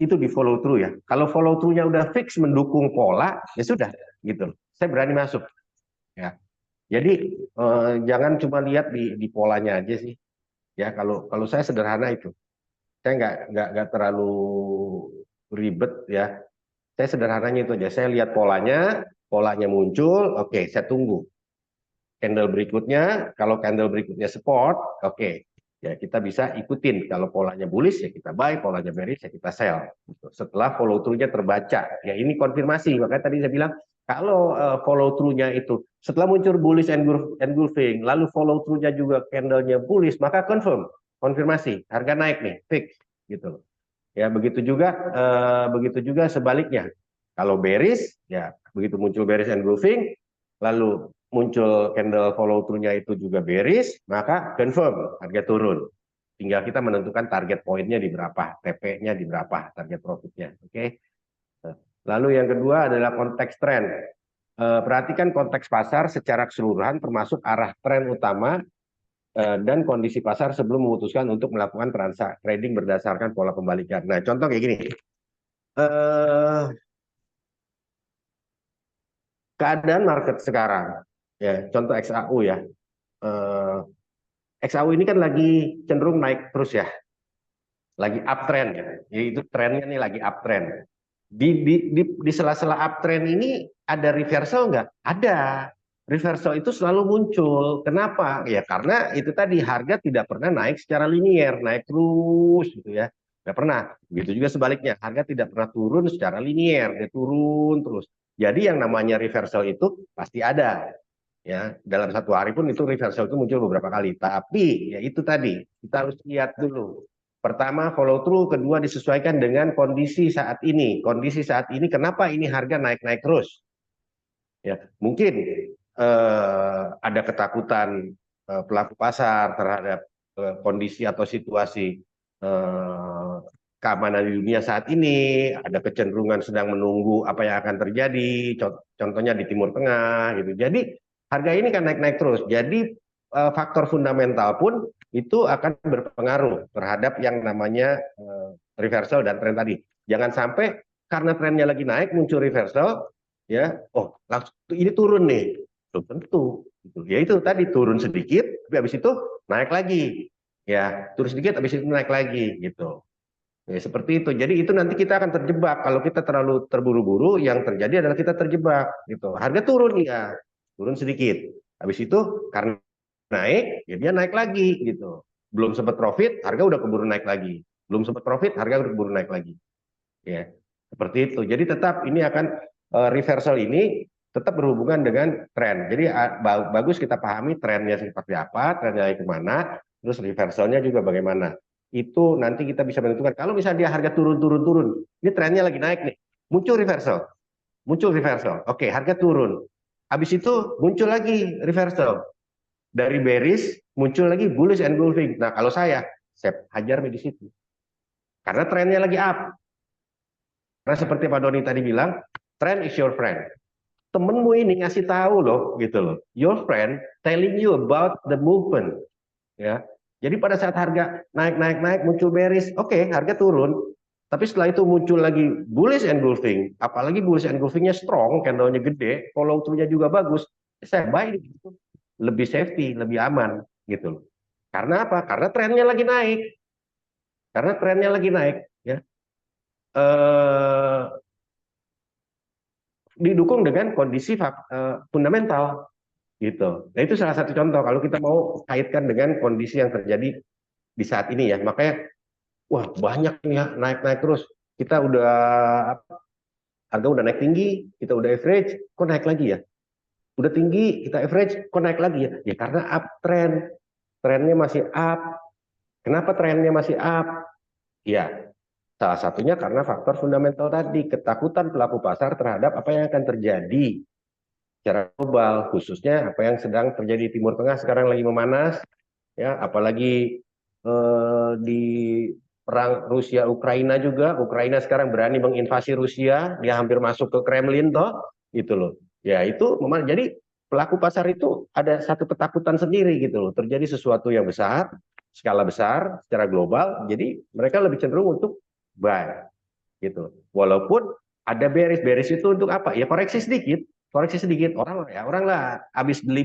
itu di follow through ya. Kalau follow through-nya udah fix mendukung pola, ya sudah gitu. Saya berani masuk. Ya. Jadi jangan cuma lihat di polanya aja sih. Ya kalau kalau saya sederhana itu, saya nggak terlalu ribet ya. Saya sederhananya itu aja. Saya lihat polanya, polanya muncul, oke, saya tunggu. Candle berikutnya, kalau candle berikutnya support, oke, ya kita bisa ikutin. Kalau polanya bullish ya kita buy, polanya bearish ya kita sell. Setelah follow through-nya terbaca, ya ini konfirmasi. Makanya tadi saya bilang kalau follow through-nya itu setelah muncul bullish engulfing, lalu follow through-nya juga candle-nya bullish, maka konfirmasi, harga naik nih, fix gitu. Ya begitu juga sebaliknya. Kalau bearish, ya begitu muncul bearish engulfing, lalu muncul candle follow through-nya itu juga bearish, maka confirm harga turun. Tinggal kita menentukan target poinnya di berapa, TP-nya di berapa, target profitnya. Oke. Lalu yang kedua adalah konteks tren. Perhatikan konteks pasar secara keseluruhan termasuk arah tren utama dan kondisi pasar sebelum memutuskan untuk melakukan transaksi trading berdasarkan pola pembalikan. Nah, contoh kayak gini. Keadaan market sekarang, ya, contoh XAU ya. XAU ini kan lagi cenderung naik terus ya, lagi uptrend ya. Itu trennya nih lagi uptrend. Di sela-sela uptrend ini ada reversal nggak? Ada. Reversal itu selalu muncul. Kenapa? Ya karena itu tadi harga tidak pernah naik secara linier, naik terus gitu ya. Tidak pernah. Begitu juga sebaliknya, harga tidak pernah turun secara linier, dia turun terus. Jadi yang namanya reversal itu pasti ada. Ya, dalam satu hari pun itu reversal itu muncul beberapa kali. Tapi ya itu tadi, kita harus lihat dulu. Pertama follow through, kedua disesuaikan dengan kondisi saat ini. Kondisi saat ini kenapa ini harga naik-naik terus? Ya, mungkin ada ketakutan pelaku pasar terhadap kondisi atau situasi eh, keamanan di dunia saat ini, ada kecenderungan sedang menunggu apa yang akan terjadi, contohnya di Timur Tengah gitu. Jadi harga ini kan naik-naik terus. Jadi faktor fundamental pun itu akan berpengaruh terhadap yang namanya reversal dan tren tadi. Jangan sampai karena trennya lagi naik muncul reversal, ya, oh langsung ini turun nih, belum tentu. Gitu. Ya itu tadi turun sedikit, tapi habis itu naik lagi, ya turun sedikit, habis itu naik lagi, gitu. Ya, seperti itu. Jadi itu nanti kita akan terjebak kalau kita terlalu terburu-buru. Yang terjadi adalah kita terjebak, gitu. Harga turun ya, turun sedikit. Habis itu karena naik, ya dia naik lagi, gitu. Belum sempat profit, harga udah keburu naik lagi. Belum sempat profit, harga udah keburu naik lagi. Ya, seperti itu. Jadi tetap ini akan reversal ini tetap berhubungan dengan tren. Jadi bagus kita pahami trennya seperti apa, trennya kemana, terus reversalnya juga bagaimana. Itu nanti kita bisa menentukan. Kalau misalnya dia harga turun, ini trennya lagi naik nih, muncul reversal. Oke, harga turun. Habis itu muncul lagi reversal. Dari bearish muncul lagi bullish engulfing. Nah, kalau saya hajar di situ. Karena trennya lagi up. Karena seperti Pak Doni tadi bilang, trend is your friend. Temenmu ini ngasih tahu loh, gitu loh. Your friend telling you about the movement, ya. Jadi pada saat harga naik muncul bearish, oke, harga turun. Tapi setelah itu muncul lagi bullish engulfing, apalagi bullish engulfingnya strong, candlenya gede, follow through-nya juga bagus. Saya buy gitu. Lebih safety, lebih aman, gitu loh. Karena apa? Karena trennya lagi naik. Ya. Eh, Didukung dengan kondisi fundamental gitu. Nah itu salah satu contoh kalau kita mau kaitkan dengan kondisi yang terjadi di saat ini ya. Makanya wah banyak nih ya, naik-naik terus. Kita udah harga udah naik tinggi, kita udah average, kok naik lagi ya? Udah tinggi, kita average, kok naik lagi ya? Ya karena uptrend, trennya masih up. Kenapa trennya masih up? Ya, salah satunya karena faktor fundamental tadi, ketakutan pelaku pasar terhadap apa yang akan terjadi secara global, khususnya apa yang sedang terjadi di Timur Tengah sekarang lagi memanas, ya, apalagi di perang Rusia Ukraina juga, Ukraina sekarang berani menginvasi Rusia, dia hampir masuk ke Kremlin toh, gitu loh. Ya itu memang jadi pelaku pasar itu ada satu ketakutan sendiri gitu loh, terjadi sesuatu yang besar, skala besar, secara global, jadi mereka lebih cenderung untuk buy, gitu. Walaupun ada bearish itu untuk apa? Ya koreksi sedikit orang lah habis beli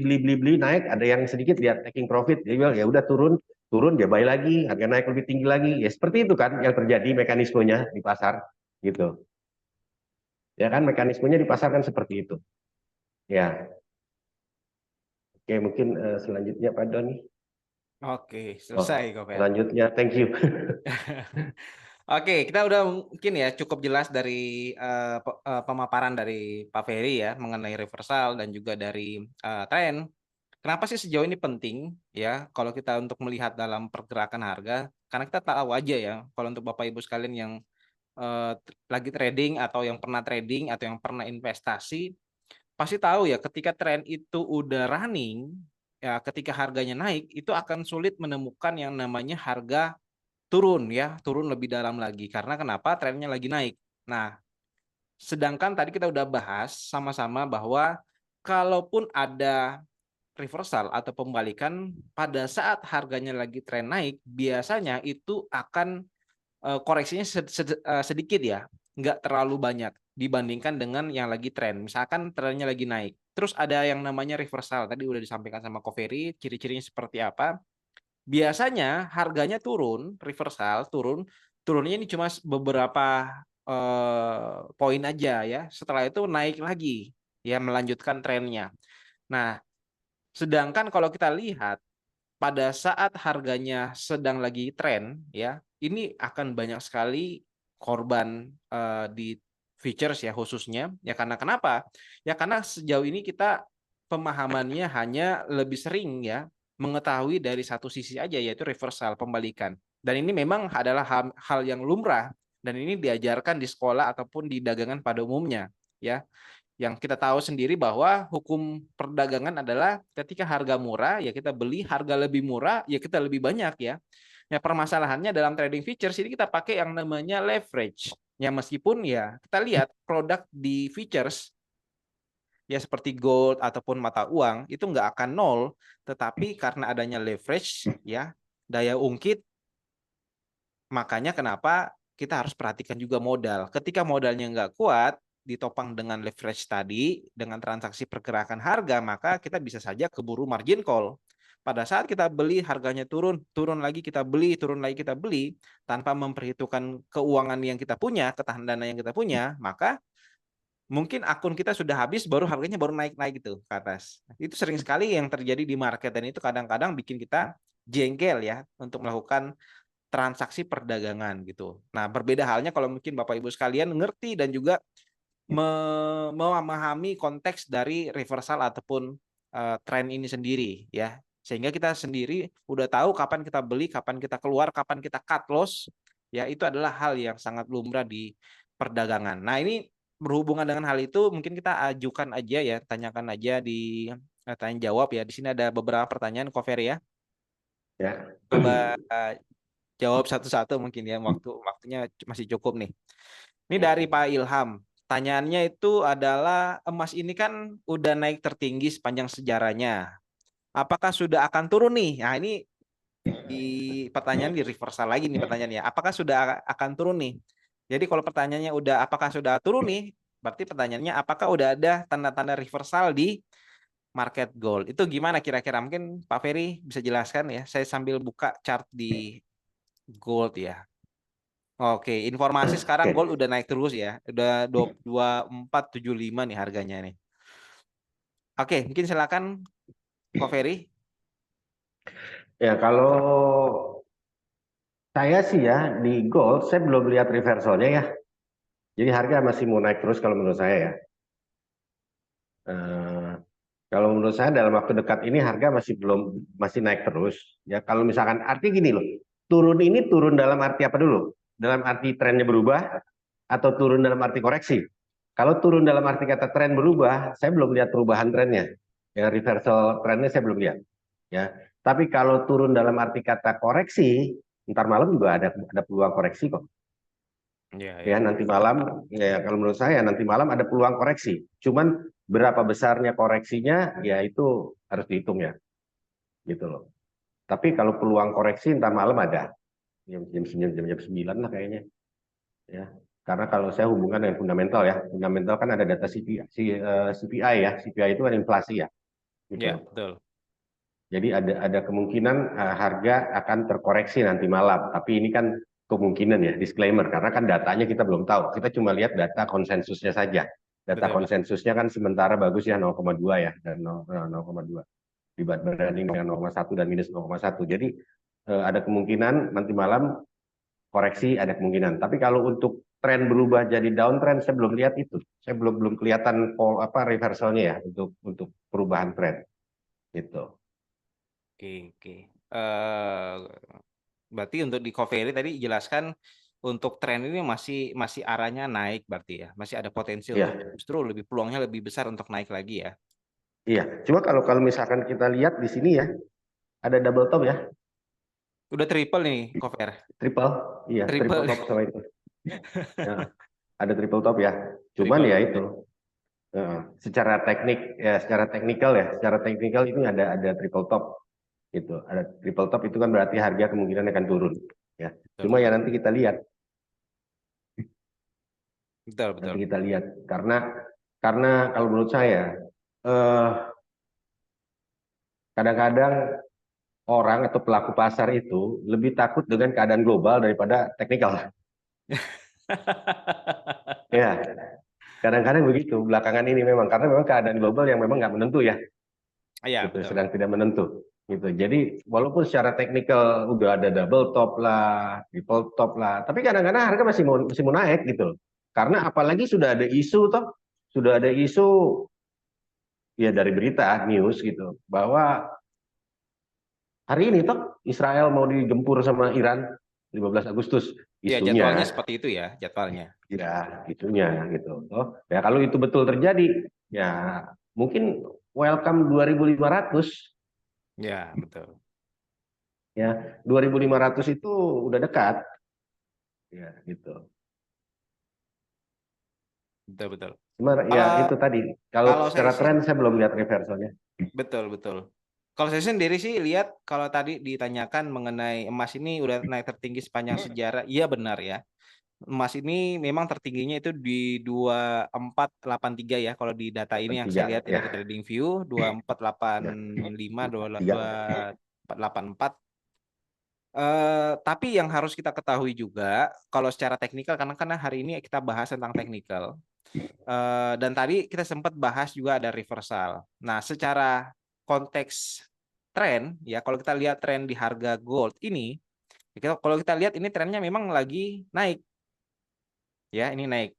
naik, ada yang sedikit dia taking profit, dia bilang ya udah turun turun dia buy lagi, harga naik lebih tinggi lagi, ya seperti itu kan yang terjadi mekanismenya di pasar, gitu ya kan, mekanismenya di pasar kan seperti itu ya. Oke, mungkin selanjutnya Pak Doni. Oke, Oh, selesai kok, Fer. selanjutnya thank you. Oke, kita udah mungkin ya cukup jelas dari pemaparan dari Pak Ferry ya mengenai reversal dan juga dari tren. Kenapa sih sejauh ini penting ya kalau kita untuk melihat dalam pergerakan harga? Karena kita tahu aja ya kalau untuk Bapak Ibu sekalian yang lagi trading atau yang pernah trading atau yang pernah investasi pasti tahu ya ketika tren itu udah running ya ketika harganya naik itu akan sulit menemukan yang namanya harga turun ya, turun lebih dalam lagi. Karena kenapa? Trennya lagi naik. Nah, sedangkan tadi kita udah bahas sama-sama bahwa kalaupun ada reversal atau pembalikan pada saat harganya lagi tren naik, biasanya itu akan koreksinya sedikit ya, nggak terlalu banyak dibandingkan dengan yang lagi tren. Misalkan trennya lagi naik, terus ada yang namanya reversal. Tadi udah disampaikan sama Ko Ferry, ciri-cirinya seperti apa. Biasanya harganya turun, reversal turun, turunnya ini cuma beberapa poin aja ya. Setelah itu naik lagi, ya melanjutkan trennya. Nah, sedangkan kalau kita lihat pada saat harganya sedang lagi tren ya, ini akan banyak sekali korban di futures ya khususnya. Ya karena kenapa? Ya karena sejauh ini kita pemahamannya hanya lebih sering ya mengetahui dari satu sisi aja yaitu reversal pembalikan. Dan ini memang adalah hal yang lumrah dan ini diajarkan di sekolah ataupun di dagangan pada umumnya ya. Yang kita tahu sendiri bahwa hukum perdagangan adalah ketika harga murah ya kita beli, harga lebih murah ya kita lebih banyak ya. Ya permasalahannya dalam trading futures ini kita pakai yang namanya leverage. Ya meskipun ya kita lihat produk di futures ya seperti gold ataupun mata uang itu nggak akan nol, tetapi karena adanya leverage ya daya ungkit, makanya kenapa kita harus perhatikan juga modal. Ketika modalnya nggak kuat, ditopang dengan leverage tadi, dengan transaksi pergerakan harga, maka kita bisa saja keburu margin call. Pada saat kita beli, harganya turun, turun lagi kita beli, turun lagi kita beli, tanpa memperhitungkan keuangan yang kita punya, ketahanan dana yang kita punya, maka mungkin akun kita sudah habis, baru harganya baru naik-naik gitu ke atas. Itu sering sekali yang terjadi di market, dan itu kadang-kadang bikin kita jengkel ya untuk melakukan transaksi perdagangan gitu. Nah, berbeda halnya kalau mungkin Bapak Ibu sekalian ngerti dan juga memahami konteks dari reversal ataupun tren ini sendiri ya. Sehingga kita sendiri udah tahu kapan kita beli, kapan kita keluar, kapan kita cut loss. Ya, itu adalah hal yang sangat lumrah di perdagangan. Nah, ini berhubungan dengan hal itu mungkin kita ajukan aja ya, tanyakan aja di tanya jawab ya. Di sini ada beberapa pertanyaan cover ya. Ya. Coba jawab satu-satu mungkin ya, waktunya masih cukup nih. Ini dari Pak Ilham. Pertanyaannya itu adalah emas ini kan udah naik tertinggi sepanjang sejarahnya. Apakah sudah akan turun nih? Nah, ini di pertanyaan di reversal lagi nih pertanyaannya. Apakah sudah akan turun nih? Jadi kalau pertanyaannya udah apakah sudah turun nih, berarti pertanyaannya apakah udah ada tanda-tanda reversal di market gold. Itu gimana kira-kira? Mungkin Pak Ferry bisa jelaskan ya. Saya sambil buka chart di gold ya. Oke, informasi sekarang Oke. gold udah naik terus ya. Udah 2475 nih harganya nih. Oke, mungkin silakan Ko Ferry. Ya, kalau saya sih ya di gold, saya belum lihat reversalnya ya. Jadi harga masih mau naik terus kalau menurut saya ya. Eh, Kalau menurut saya dalam waktu dekat ini harga masih naik terus. Ya kalau misalkan arti gini loh, turun ini turun dalam arti apa dulu? Dalam arti trennya berubah atau turun dalam arti koreksi? Kalau turun dalam arti kata tren berubah, saya belum lihat perubahan trennya. Ya reversal trennya saya belum lihat. Ya, tapi kalau turun dalam arti kata koreksi, ntar malam juga ada peluang koreksi kok. Ya, Ya ya. nanti malam ya kalau menurut saya nanti malam ada peluang koreksi. Cuman berapa besarnya koreksinya ya itu harus dihitung ya, gitu loh. Tapi kalau peluang koreksi ntar malam ada jam 9 lah kayaknya ya. Karena kalau saya hubungkan dengan fundamental ya, fundamental kan ada data CPI ya, CPI itu kan inflasi ya, gitu Ya, loh. betul. Jadi ada kemungkinan harga akan terkoreksi nanti malam. Tapi ini kan kemungkinan ya, disclaimer. Karena kan datanya kita belum tahu. Kita cuma lihat data konsensusnya saja. Data Betul, Pak. konsensusnya kan sementara bagus ya 0,2 ya. Dan 0,2. Dibanding dengan 0,1 dan minus 0,1. Jadi ada kemungkinan nanti malam koreksi ada kemungkinan. Tapi kalau untuk tren berubah jadi downtrend saya belum lihat itu. Saya belum kelihatan reversalnya ya untuk perubahan tren. Gitu. Oke, oke. Eh, Berarti untuk di Ko Ferry tadi jelaskan untuk tren ini masih masih arahnya naik berarti ya. Masih ada potensi untuk Ya. justru lebih peluangnya lebih besar untuk naik lagi ya. Iya, cuma kalau kalau misalkan kita lihat di sini ya, ada double top ya, Udah triple nih, cover. triple, iya, triple Triple, top sama itu. Ya, ada triple top ya. Cuman triple ya top itu, ya. secara teknik ya, secara teknikal itu ada triple top gitu. Ada triple top itu kan berarti harga kemungkinan akan turun. Ya, Betul, cuma ya betul. Betul, nanti betul. kita lihat karena kalau menurut saya eh, kadang-kadang orang atau pelaku pasar itu lebih takut dengan keadaan global daripada teknikal. Ya, kadang-kadang begitu belakangan ini memang karena memang keadaan global yang memang nggak menentu ya, Iya, gitu, betul. sedang tidak menentu. Gitu. Jadi walaupun secara teknikal udah ada double top lah, triple top lah, tapi kadang-kadang harga masih mau naik gitu loh. Karena apalagi sudah ada isu toh, sudah ada isu ya dari berita news gitu bahwa hari ini toh Israel mau digempur sama Iran 15 Agustus Ya, jadwalnya isunya. seperti itu ya, jadwalnya. Ya, itunya gitu. Oh, ya kalau itu betul terjadi, ya mungkin welcome 2500 Ya, betul. ya. 2500 itu udah dekat ya gitu. Betul, betul. Cuma ya Kalau itu tadi kalau kalau saya secara sih tren saya belum lihat reversalnya. betul, betul. Kalau saya sendiri sih lihat kalau tadi ditanyakan mengenai emas ini udah naik tertinggi sepanjang sejarah, iya benar ya. Emas ini memang tertingginya itu di 2483 ya kalau di data ini yang saya 83 lihat ya. dari TradingView 2485 83. 2484. Tapi yang harus kita ketahui juga kalau secara teknikal karena hari ini kita bahas tentang teknikal. Dan tadi kita sempat bahas juga ada reversal. Nah, secara konteks tren ya kalau kita lihat tren di harga gold ini, kalau kita lihat ini trennya memang lagi naik ya, ini naik.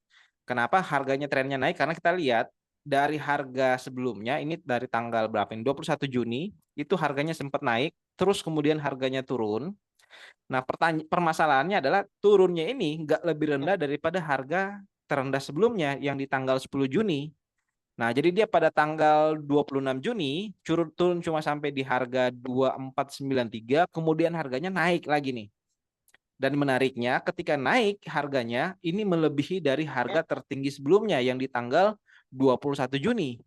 Kenapa harganya trennya naik? Karena kita lihat dari harga sebelumnya ini dari tanggal berapa ini 21 Juni itu harganya sempat naik, terus kemudian harganya turun. Nah, permasalahannya adalah turunnya ini nggak lebih rendah daripada harga terendah sebelumnya yang di tanggal 10 Juni. Nah, jadi dia pada tanggal 26 Juni turun cuma sampai di harga 2493, kemudian harganya naik lagi nih. Dan menariknya ketika naik harganya ini melebihi dari harga tertinggi sebelumnya yang di tanggal 21 Juni.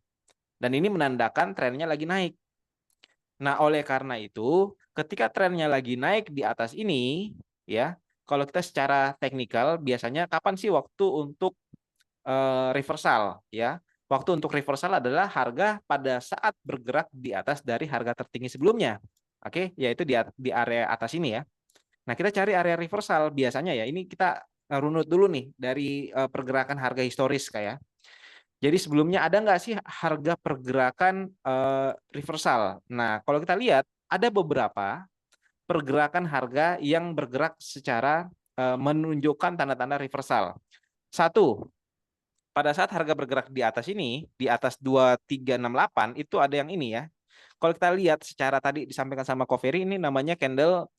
Dan ini menandakan trennya lagi naik. Nah, oleh karena itu, ketika trennya lagi naik di atas ini, ya, kalau kita secara teknikal biasanya kapan sih waktu untuk reversal, ya? Waktu untuk reversal adalah harga pada saat bergerak di atas dari harga tertinggi sebelumnya. Oke, yaitu di area atas ini ya. Nah, kita cari area reversal biasanya ya. Ini kita runut dulu nih dari pergerakan harga historis kayak. Jadi sebelumnya ada nggak sih harga pergerakan reversal? Nah, kalau kita lihat ada beberapa pergerakan harga yang bergerak secara menunjukkan tanda-tanda reversal. Satu, pada saat harga bergerak di atas ini, di atas 2368 itu ada yang ini ya. Kalau kita lihat secara tadi disampaikan sama Covery ini namanya candle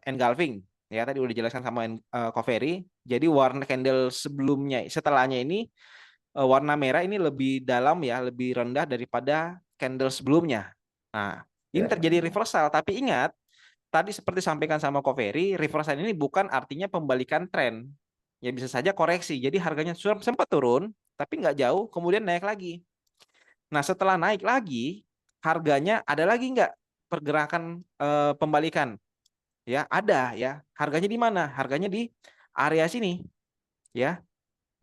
engulfing. Ya, tadi udah dijelaskan sama Covery. Jadi warna candle sebelumnya, setelahnya ini warna merah ini lebih dalam ya, lebih rendah daripada candle sebelumnya. Nah, ini Ya. terjadi reversal, tapi ingat tadi seperti disampaikan sama Covery, reversal ini bukan artinya pembalikan tren. Ya bisa saja koreksi. Jadi harganya sempat turun, tapi nggak jauh, kemudian naik lagi. Nah, setelah naik lagi, harganya ada lagi nggak pergerakan pembalikan? Ya, ada ya. Harganya di mana? Harganya di area sini, ya.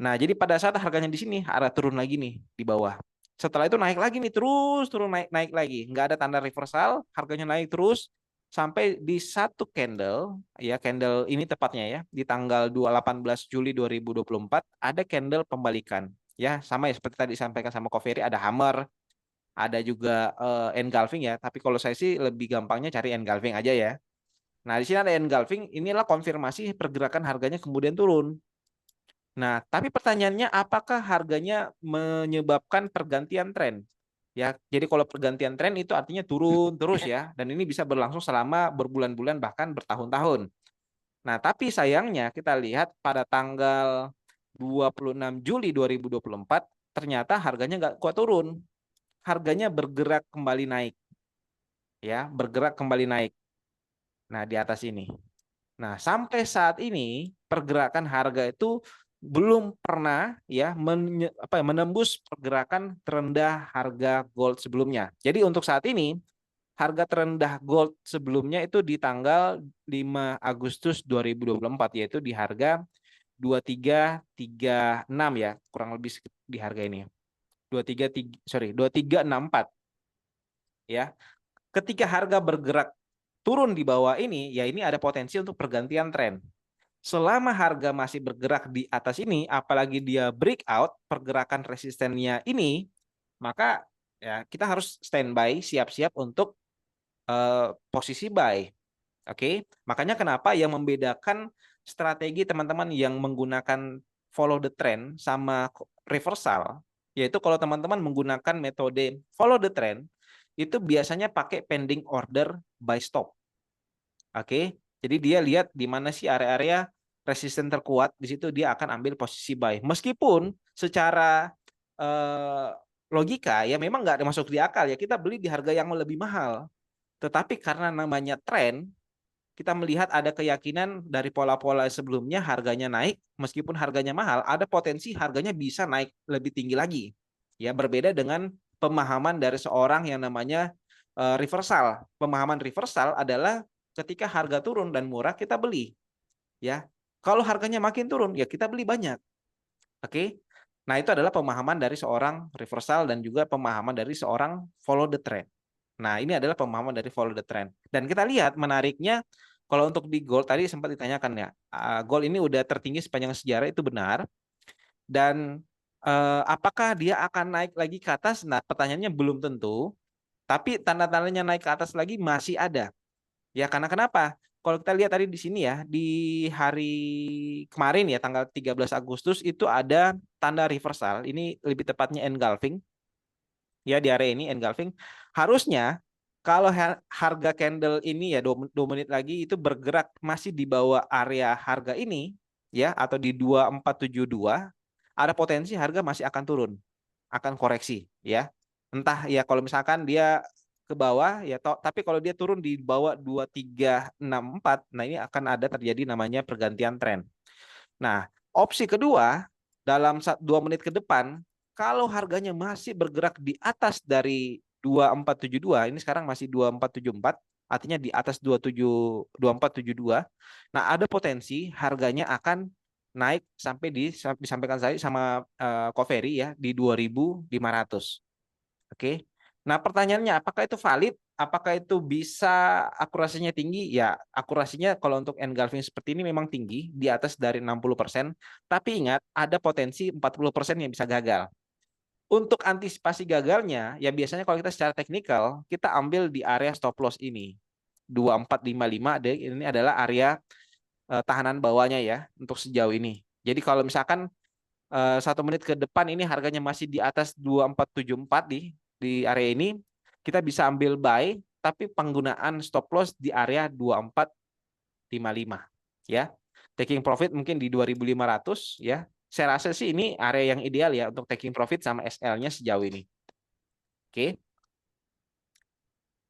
Nah, jadi pada saat harganya di sini, ada turun lagi nih di bawah. Setelah itu naik lagi nih, terus turun naik naik lagi. Nggak ada tanda reversal, harganya naik terus sampai di satu candle, ya candle ini tepatnya ya, di tanggal 18 Juli 2024 ada candle pembalikan. Ya, sama ya seperti tadi disampaikan sama Covery, ada hammer, ada juga engulfing ya. Tapi kalau saya sih lebih gampangnya cari engulfing aja ya. Nah, di sini ada engulfing, inilah konfirmasi pergerakan harganya kemudian turun. Nah, tapi pertanyaannya apakah harganya menyebabkan pergantian tren? Ya, jadi kalau pergantian tren itu artinya turun terus ya, dan ini bisa berlangsung selama berbulan-bulan bahkan bertahun-tahun. Nah, tapi sayangnya kita lihat pada tanggal 26 Juli 2024 ternyata harganya nggak kuat turun. harganya bergerak kembali naik, ya, bergerak kembali naik. Nah, di atas ini. Nah, sampai saat ini pergerakan harga itu belum pernah ya menembus pergerakan terendah harga gold sebelumnya. Jadi untuk saat ini harga terendah gold sebelumnya itu di tanggal 5 Agustus 2024, yaitu di harga 2336 ya, kurang lebih di harga ini. 2364 ya. Ketika harga bergerak turun di bawah ini, ya ini ada potensi untuk pergantian tren. Selama harga masih bergerak di atas ini, apalagi dia breakout pergerakan resistennya ini, maka ya kita harus standby, siap-siap untuk posisi buy. Oke, makanya kenapa yang membedakan strategi teman-teman yang menggunakan follow the trend sama reversal, yaitu kalau teman-teman menggunakan metode follow the trend, itu biasanya pakai pending order buy stop. Oke, jadi dia lihat di mana sih area-area resisten terkuat, di situ dia akan ambil posisi buy. Meskipun secara eh, logika ya memang nggak masuk di akal ya, kita beli di harga yang lebih mahal. Tetapi karena namanya tren, kita melihat ada keyakinan dari pola-pola sebelumnya harganya naik, meskipun harganya mahal, ada potensi harganya bisa naik lebih tinggi lagi. Ya, berbeda dengan pemahaman dari seorang yang namanya reversal. Pemahaman reversal adalah ketika harga turun dan murah kita beli, ya. Kalau harganya makin turun, ya kita beli banyak. Oke. Nah, itu adalah pemahaman dari seorang reversal dan juga pemahaman dari seorang follow the trend. Nah, ini adalah pemahaman dari follow the trend. Dan kita lihat menariknya kalau untuk di gold tadi sempat ditanyakan ya, gold ini udah tertinggi sepanjang sejarah, itu benar. Dan apakah dia akan naik lagi ke atas? Nah, pertanyaannya belum tentu. Tapi tanda-tandanya naik ke atas lagi masih ada. Ya, karena kenapa? Kalau kita lihat tadi di sini ya, di hari kemarin ya, tanggal 13 Agustus itu ada tanda reversal. Ini lebih tepatnya engulfing. Ya, di area ini engulfing. Harusnya kalau harga candle ini ya 2 menit lagi itu bergerak masih di bawah area harga ini ya, atau di 2472, ada potensi harga masih akan turun, akan koreksi ya. Entah ya kalau misalkan dia ke bawah ya tapi kalau dia turun di bawah 2364, nah ini akan ada terjadi namanya pergantian tren. Nah, opsi kedua dalam 2 menit ke depan, kalau harganya masih bergerak di atas dari 2472, ini sekarang masih 2474, artinya di atas 2472. Nah, ada potensi harganya akan naik sampai disampaikan saya sama Covery ya di 2500. Oke. Nah, pertanyaannya apakah itu valid? Apakah itu bisa akurasinya tinggi? Ya, akurasinya kalau untuk engulfing seperti ini memang tinggi, di atas dari 60%. Tapi ingat, ada potensi 40% yang bisa gagal. Untuk antisipasi gagalnya, ya biasanya kalau kita secara teknikal, kita ambil di area stop loss ini. 2455, ini adalah area tahanan bawahnya ya, untuk sejauh ini. Jadi kalau misalkan 1 menit ke depan ini harganya masih di atas 2474 di area ini, kita bisa ambil buy, tapi penggunaan stop loss di area 2455 ya. Taking profit mungkin di 2500 ya. Saya rasa sih ini area yang ideal ya untuk taking profit sama SL-nya sejauh ini. Oke.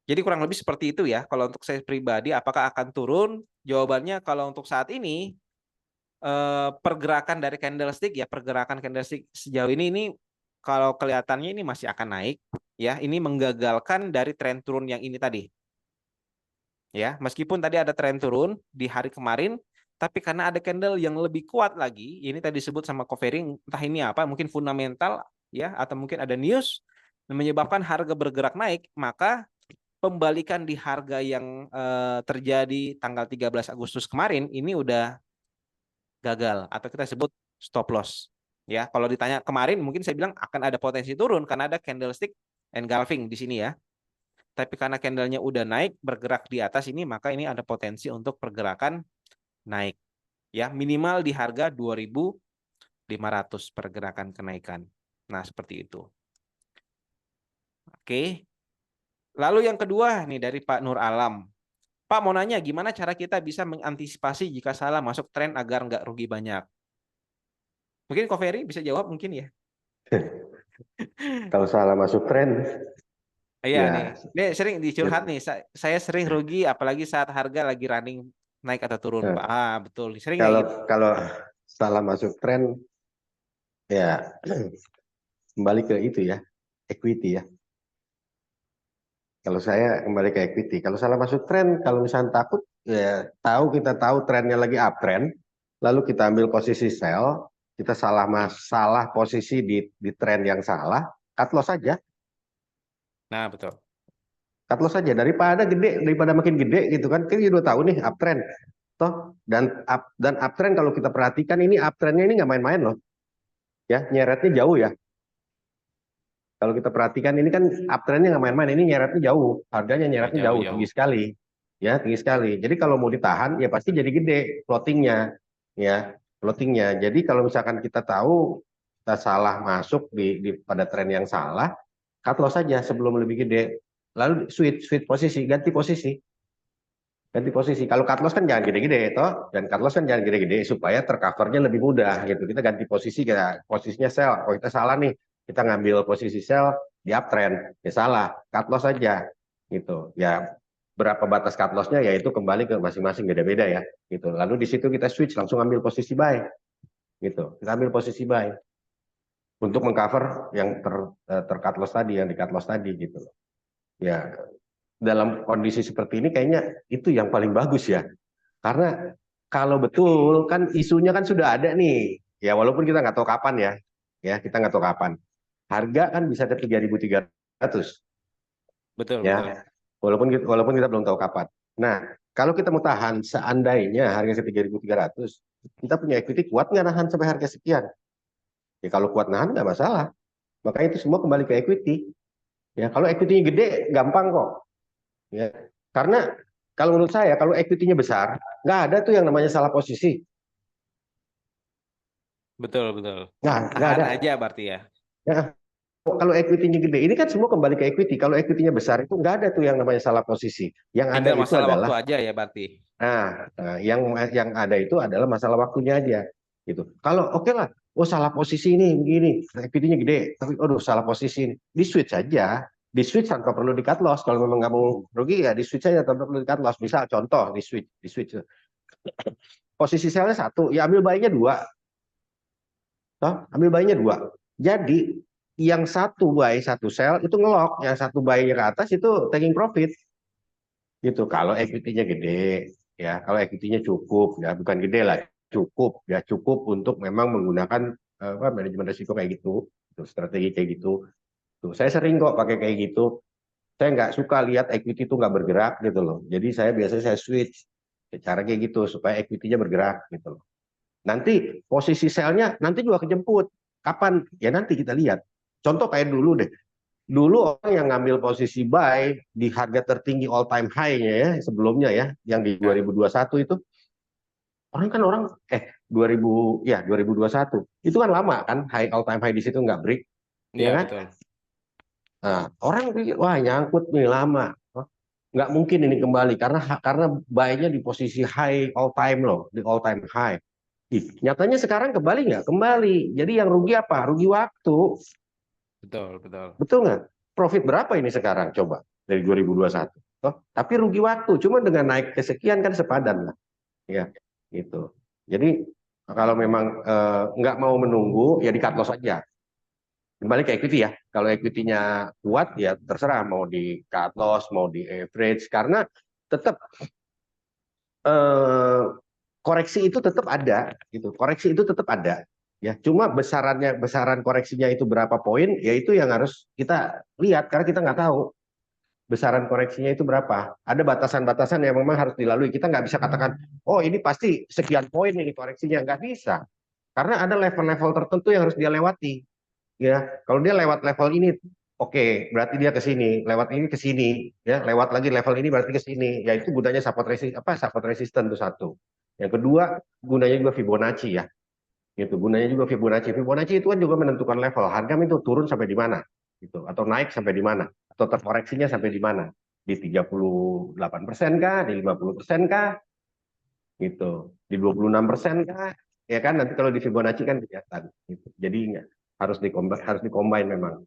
Jadi kurang lebih seperti itu ya. Kalau untuk saya pribadi apakah akan turun? Jawabannya kalau untuk saat ini pergerakan dari candlestick ya, pergerakan candlestick sejauh ini kalau kelihatannya ini masih akan naik ya. Ini menggagalkan dari tren turun yang ini tadi. Ya, meskipun tadi ada tren turun di hari kemarin, tapi karena ada candle yang lebih kuat lagi, ini tadi disebut sama Covering, entah ini apa, mungkin fundamental ya, atau mungkin ada news yang menyebabkan harga bergerak naik, maka pembalikan di harga yang terjadi tanggal 13 Agustus kemarin ini udah gagal atau kita sebut stop loss. Ya, kalau ditanya kemarin mungkin saya bilang akan ada potensi turun karena ada candlestick engulfing di sini ya. Tapi karena candlenya udah naik bergerak di atas ini, maka ini ada potensi untuk pergerakan naik. Ya, minimal di harga 2500 pergerakan kenaikan. Nah, seperti itu. Oke. Lalu yang kedua nih dari Pak Nur Alam. Pak mau nanya gimana cara kita bisa mengantisipasi jika salah masuk tren agar nggak rugi banyak? Mungkin Covery bisa jawab mungkin ya. Kalau salah masuk tren, Iya nih, ya, ini sering ya, dicurhat nih. Saya sering rugi, apalagi saat harga lagi running naik atau turun, Pak. nah, Ah, betul. Sering kayak kalau gitu. kalau salah masuk tren, ya kembali ke itu ya, equity ya. Kalau saya kembali ke equity. Kalau salah masuk tren, kalau misalnya takut, ya kita tahu trennya lagi uptrend, lalu kita ambil posisi sell, kita salah posisi di tren yang salah, cut loss saja. Nah, betul. Cut loss saja daripada makin gede gitu kan. Kita udah tahu nih uptrend. Toh dan uptrend kalau kita perhatikan ini uptrendnya ini nggak main-main loh. Ya, nyeretnya jauh ya. Kalau kita perhatikan ini kan uptrendnya nggak main-main, ini nyeretnya jauh, harganya Ya, nyeretnya jauh, tinggi jauh-jauh. sekali, ya tinggi sekali. Jadi kalau mau ditahan ya pasti jadi gede floatingnya, ya floatingnya. Jadi kalau misalkan kita tahu kita salah masuk pada tren yang salah, cut loss saja sebelum lebih gede, lalu switch posisi, ganti posisi. Kalau cut loss kan jangan gede-gede, toh, dan cut loss kan jangan gede-gede supaya tercovernya lebih mudah gitu. Kita ganti posisi, kita posisinya sell. Kalau kita salah nih, kita ngambil posisi sell di uptrend, ya salah, cut loss saja gitu. Ya berapa batas cut lossnya, ya itu kembali ke masing-masing beda-beda ya gitu. Lalu di situ kita switch langsung ambil posisi buy gitu. Kita ambil posisi buy untuk mengcover yang cut loss tadi, yang di cut loss tadi gitu. Ya dalam kondisi seperti ini kayaknya itu yang paling bagus ya. Karena kalau betul kan isunya kan sudah ada nih, ya walaupun kita nggak tahu kapan ya kita nggak tahu kapan. Harga kan bisa ke 3.300, Betul, betul. ya, walaupun kita belum tahu kapan. Nah, kalau kita mau tahan, seandainya harga ke 3.300, kita punya equity kuat nggak nahan sampai harga sekian? Ya kalau kuat nahan nggak masalah. Makanya itu semua kembali ke equity. Ya kalau equity-nya gede, gampang kok. Ya, karena kalau menurut saya kalau equity-nya besar, nggak ada tuh yang namanya salah posisi. Betul, betul. Nggak Tahan ada. aja berarti ya. Ya, kalau equity-nya gede, ini kan semua kembali ke equity. Kalau equity-nya besar itu nggak ada tuh yang namanya salah posisi. Yang ada Tinggal itu masalah waktu adalah, aja ya berarti. yang ada itu adalah masalah waktunya aja. Gitu. Kalau oke lah, oh salah posisi ini begini, equity-nya gede, tapi aduh salah posisi ini, di switch saja, di switch tanpa perlu di cut loss. Kalau memang nggak mau rugi ya di switch saja tanpa perlu di cut loss. Misal contoh di switch posisi sellnya satu, ya ambil buy-nya dua, toh ambil buy-nya dua. Jadi yang satu buy satu sell itu ngelok, yang satu buy-nya ke atas itu taking profit gitu. Kalau equity-nya gede, ya kalau equity-nya cukup, ya bukan gede lah, cukup untuk memang menggunakan manajemen risiko kayak gitu, strategi kayak gitu. Tuh, saya sering kok pakai kayak gitu. Saya nggak suka lihat equity itu nggak bergerak gitu loh. Jadi saya biasanya saya switch cara kayak gitu supaya equity-nya bergerak gitu loh. Nanti posisi sell-nya nanti juga kejemput. Kapan? Ya nanti kita lihat. Contoh kayak dulu deh. Dulu orang yang ngambil posisi buy di harga tertinggi all time high-nya ya sebelumnya ya, yang di Ya, 2021 itu, orang 2000 ya 2021 itu kan lama kan, high all time high di situ nggak break, ya iya kan? betul. Nah, orang pikir wah nyangkut nih lama. Nggak mungkin ini kembali karena buy-nya di posisi high all time loh, di all time high. Nyatanya sekarang kembali nggak? Kembali. Jadi yang rugi apa? Rugi waktu. Betul, betul. Betul nggak? Profit berapa ini sekarang? Coba dari 2021. Oh, tapi rugi waktu. Cuma dengan naik kesekian kan sepadan lah. Ya, gitu. Jadi kalau memang nggak mau menunggu, ya di cut loss saja. Kembali ke equity ya. Kalau equity-nya kuat, ya terserah mau di cut loss, mau di average. Karena tetap eh, koreksi itu tetap ada gitu, koreksi itu tetap ada ya, cuma besaran koreksinya itu berapa poin ya itu yang harus kita lihat karena kita nggak tahu besaran koreksinya itu berapa, ada batasan-batasan yang memang harus dilalui, kita nggak bisa katakan oh ini pasti sekian poin ini koreksinya, nggak bisa karena ada level-level tertentu yang harus dia lewati ya. Kalau dia lewat level ini, oke, berarti dia ke sini, lewat ini ke sini, ya, lewat lagi level ini berarti ke sini. Ya itu gunanya support resisten itu satu. Yang kedua, gunanya juga Fibonacci ya. Gitu, gunanya juga Fibonacci. Fibonacci itu kan juga menentukan level. Harga itu turun sampai di mana, gitu, atau naik sampai di mana, atau terkoreksinya sampai di mana. Di 38% kah, di 50% kah, gitu. Di 26% kah? Ya kan nanti kalau di Fibonacci kan kelihatan gitu. Jadi harus dikombin memang.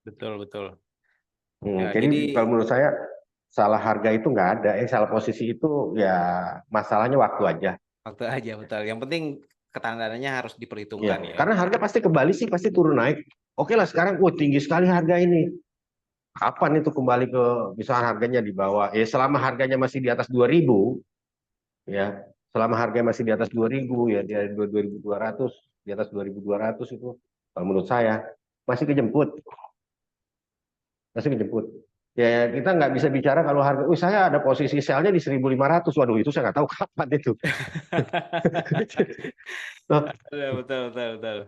Betul, betul. Jadi Jadi kalau menurut saya salah harga itu nggak ada, salah posisi itu ya masalahnya waktu aja. waktu aja betul. Yang penting ketandaannya harus Ya, diperhitungkan ya. karena harga pasti kembali sih, pasti turun naik. Oke lah sekarang, tinggi sekali harga ini. Kapan itu kembali ke misalnya harganya di bawah? Selama harganya masih di atas 2.000, ya, selama harganya masih di atas 2.000 ya, di 2.200, di atas 2.200 itu, kalau menurut saya masih kejemput, masih kejemput. Ya kita nggak bisa bicara kalau harga, saya ada posisi selnya di 1.500, waduh itu saya nggak tahu kapan itu. Betul, betul, betul, betul.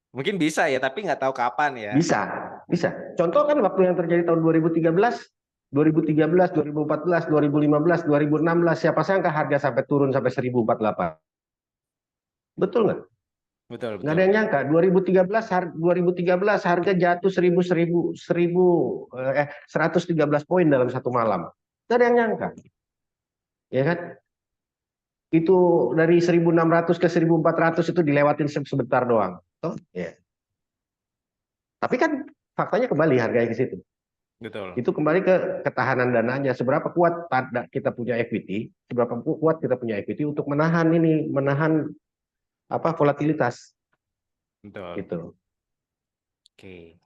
Mungkin bisa ya, tapi nggak tahu kapan ya. Bisa, bisa. Contoh kan waktu yang terjadi tahun 2013, 2013, 2014, 2015, 2016, siapa sangka harga sampai turun sampai 1.048. Betul nggak? Betul, Nggak ada betul. yang nyangka. 2013 harga jatuh 113 poin dalam satu malam. Nggak ada yang nyangka, ya kan? Itu dari 1.600 ke 1.400 itu dilewatin sebentar doang. Toh, ya. Tapi kan faktanya kembali harganya ke situ. Betul. Itu kembali ke ketahanan dananya. Seberapa kuat kita punya equity, seberapa kuat kita punya equity untuk menahan apa volatilitas Betul. gitu. Oke.